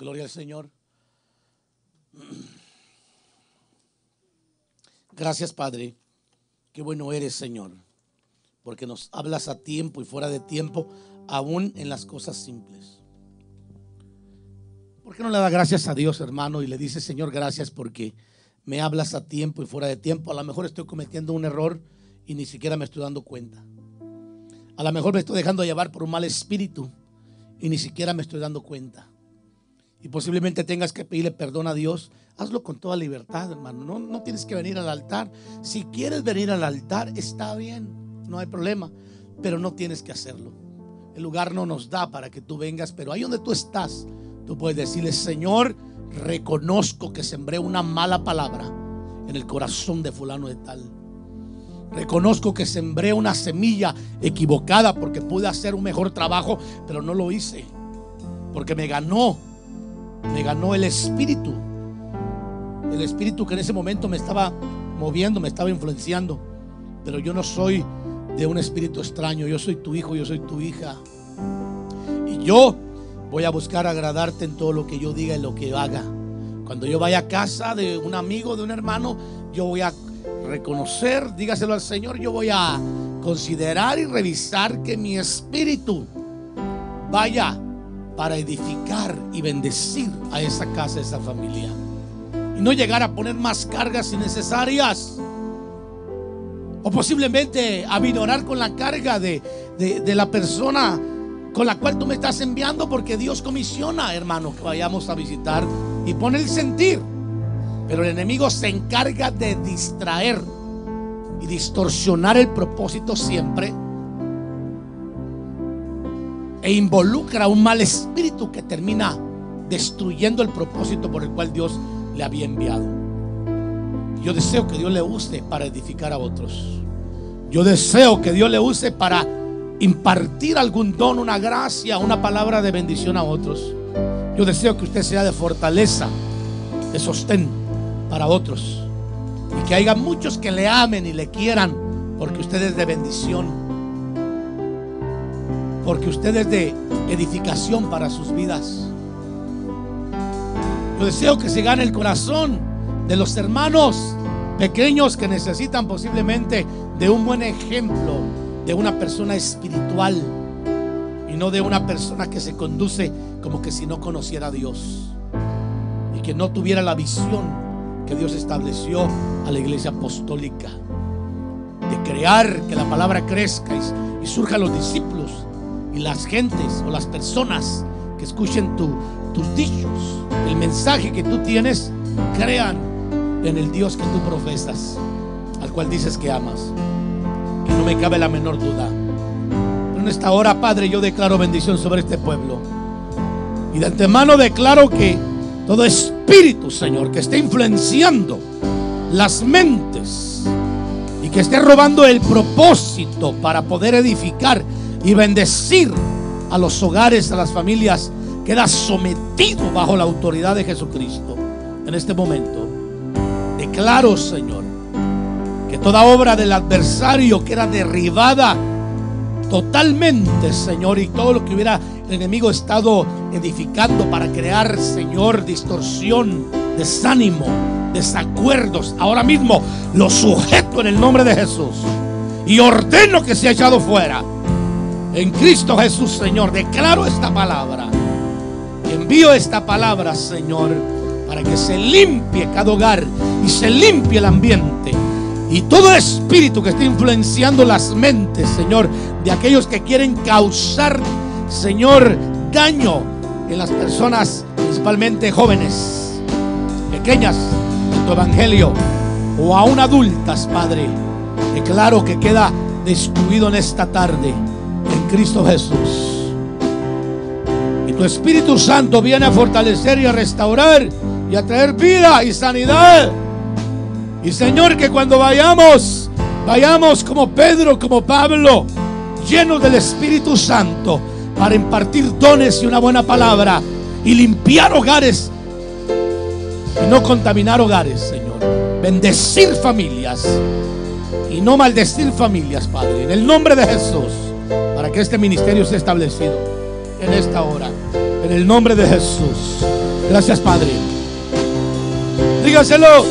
Gloria al Señor. Gracias, Padre. Qué bueno eres, Señor, porque nos hablas a tiempo y fuera de tiempo, aún en las cosas simples. ¿Por qué no le da gracias a Dios, hermano, y le dice: Señor, gracias porque me hablas a tiempo y fuera de tiempo? A lo mejor estoy cometiendo un error y ni siquiera me estoy dando cuenta. A lo mejor me estoy dejando llevar por un mal espíritu y ni siquiera me estoy dando cuenta. Y posiblemente tengas que pedirle perdón a Dios. Hazlo con toda libertad, hermano. No tienes que venir al altar. Si quieres venir al altar, está bien, no hay problema, pero no tienes que hacerlo. El lugar no nos da para que tú vengas, pero ahí donde tú estás, tú puedes decirle: Señor, reconozco que sembré una mala palabra en el corazón de fulano de tal. Reconozco que sembré una semilla equivocada porque pude hacer un mejor trabajo, pero no lo hice porque me ganó el espíritu que en ese momento me estaba moviendo, me estaba influenciando. Pero yo no soy de un espíritu extraño. Yo soy tu hijo, yo soy tu hija, y yo voy a buscar agradarte en todo lo que yo diga y lo que haga. Cuando yo vaya a casa de un amigo, de un hermano, yo voy a reconocer, dígaselo al Señor, yo voy a considerar y revisar que mi espíritu vaya para edificar y bendecir a esa casa, a esa familia, y no llegar a poner más cargas innecesarias, o posiblemente a minorar con la carga de la persona con la cual tú me estás enviando, porque Dios comisiona, hermano, que vayamos a visitar y pone el sentir, pero el enemigo se encarga de distraer y distorsionar el propósito siempre, e involucra un mal espíritu que termina destruyendo el propósito por el cual Dios le había enviado. Yo deseo que Dios le use para edificar a otros. Yo deseo que Dios le use para impartir algún don, una gracia, una palabra de bendición a otros. Yo deseo que usted sea de fortaleza, de sostén para otros, y que haya muchos que le amen y le quieran, porque usted es de bendición, porque usted es de edificación para sus vidas. Yo deseo que se gane el corazón de los hermanos pequeños que necesitan posiblemente de un buen ejemplo, de una persona espiritual, y no de una persona que se conduce como que si no conociera a Dios y que no tuviera la visión que Dios estableció a la iglesia apostólica, de crear que la palabra crezca y surjan los discípulos y las gentes o las personas que escuchen tus dichos, el mensaje que tú tienes, crean en el Dios que tú profesas, al cual dices que amas. Y no me cabe la menor duda. Pero en esta hora, Padre, yo declaro bendición sobre este pueblo, y de antemano declaro que todo espíritu, Señor, que esté influenciando las mentes y que esté robando el propósito para poder edificar y bendecir a los hogares, a las familias, queda sometido bajo la autoridad de Jesucristo. En este momento declaro, Señor, que toda obra del adversario queda derribada totalmente, Señor, y todo lo que hubiera el enemigo estado edificando para crear, Señor, distorsión, desánimo, desacuerdos, ahora mismo lo sujeto en el nombre de Jesús y ordeno que sea echado fuera en Cristo Jesús. Señor, declaro esta palabra y envío esta palabra, Señor, para que se limpie cada hogar y se limpie el ambiente, y todo espíritu que esté influenciando las mentes, Señor, de aquellos que quieren causar, Señor, daño en las personas, principalmente jóvenes, pequeñas, en tu evangelio, o aún adultas, Padre, declaro que queda destruido en esta tarde en Cristo Jesús. Y tu Espíritu Santo viene a fortalecer y a restaurar y a traer vida y sanidad Y Señor, que cuando vayamos como Pedro, como Pablo, llenos del Espíritu Santo, para impartir dones y una buena palabra y limpiar hogares y no contaminar hogares, Señor. Bendecir familias y no maldecir familias, Padre, en el nombre de Jesús, para que este ministerio sea establecido en esta hora, en el nombre de Jesús. Gracias, Padre. Dígaselo.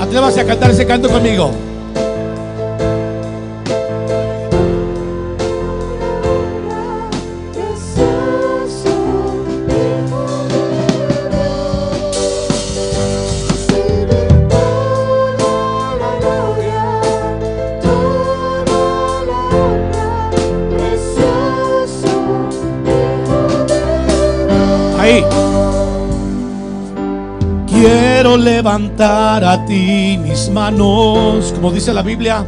Atrévase a cantar ese canto conmigo. Quiero levantar a ti mis manos, como dice la Biblia.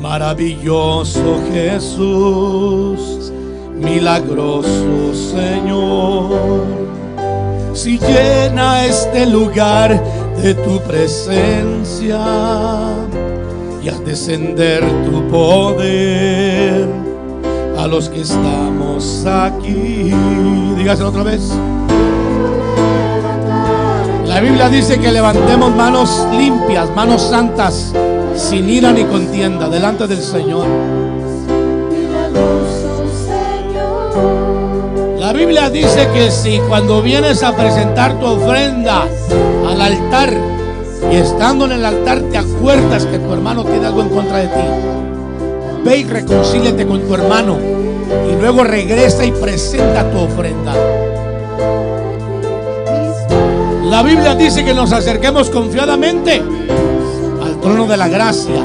Maravilloso Jesús, milagroso Señor, si llena este lugar de tu presencia y haz descender tu poder a los que estamos aquí. Dígaselo otra vez. La Biblia dice que levantemos manos limpias, manos santas, sin ira ni contienda, delante del Señor. La Biblia dice que si cuando vienes a presentar tu ofrenda al altar y estando en el altar te acuerdas que tu hermano tiene algo en contra de ti, ve y reconcíliate con tu hermano y luego regresa y presenta tu ofrenda. La Biblia dice que nos acerquemos confiadamente al trono de la gracia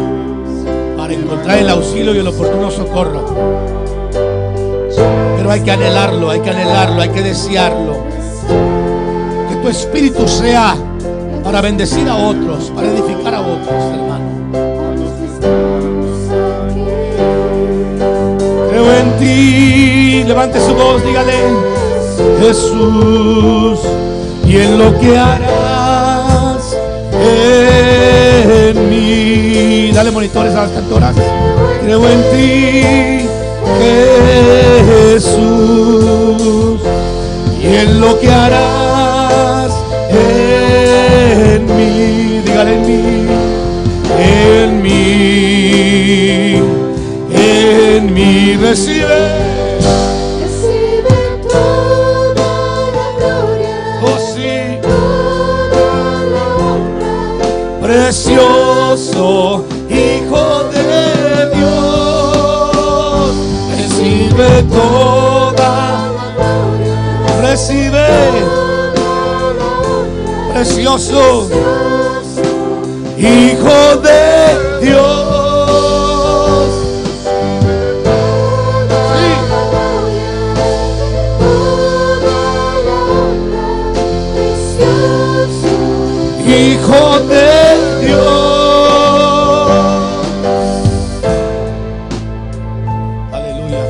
para encontrar el auxilio y el oportuno socorro. Pero hay que anhelarlo, hay que desearlo. Que tu espíritu sea para bendecir a otros, para edificar a otros, hermano. Creo en ti. Levante su voz, dígale: Jesús, y en lo que harás en mí. Dale monitores a las cantoras. Creo en ti, Jesús, y en lo que harás en mí. Dígale: en mí recibe. Precioso Hijo de Dios, recibe toda, recibe, precioso Hijo de Dios. Sí. Hijo de Dios. Aleluya.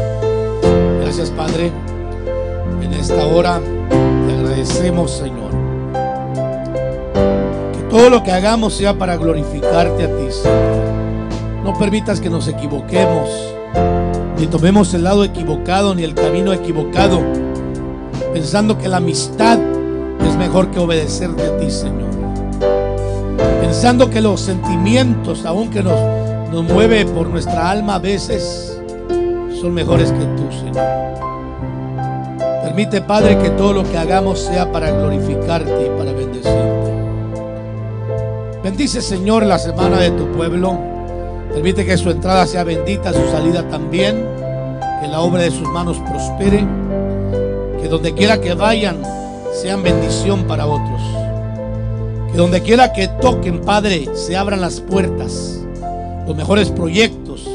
Gracias, Padre. En esta hora te agradecemos, Señor, que todo lo que hagamos sea para glorificarte a ti, Señor. No permitas que nos equivoquemos, ni tomemos el lado equivocado, ni el camino equivocado, pensando que la amistad es mejor que obedecerte a ti, Señor. Pensando que los sentimientos, aunque nos mueve por nuestra alma a veces, son mejores que tú, Señor. Permite, Padre, que todo lo que hagamos sea para glorificarte y para bendecirte. Bendice, Señor, la semana de tu pueblo. Permite que su entrada sea bendita, su salida también. Que la obra de sus manos prospere. Que donde quiera que vayan sean bendición para otros. Que donde quiera que toquen, Padre, se abran las puertas. Los mejores proyectos,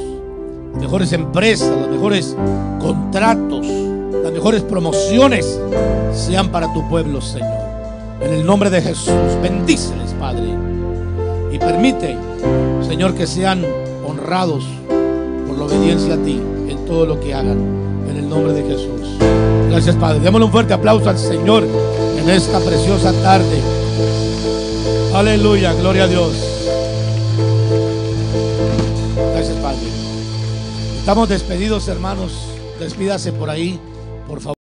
las mejores empresas, los mejores contratos, las mejores promociones sean para tu pueblo, Señor. En el nombre de Jesús, bendíceles, Padre. Y permite, Señor, que sean honrados por la obediencia a ti en todo lo que hagan. En el nombre de Jesús. Gracias, Padre. Démosle un fuerte aplauso al Señor en esta preciosa tarde. Aleluya, gloria a Dios. Gracias, Padre. Estamos despedidos, hermanos. Despídase por ahí, por favor.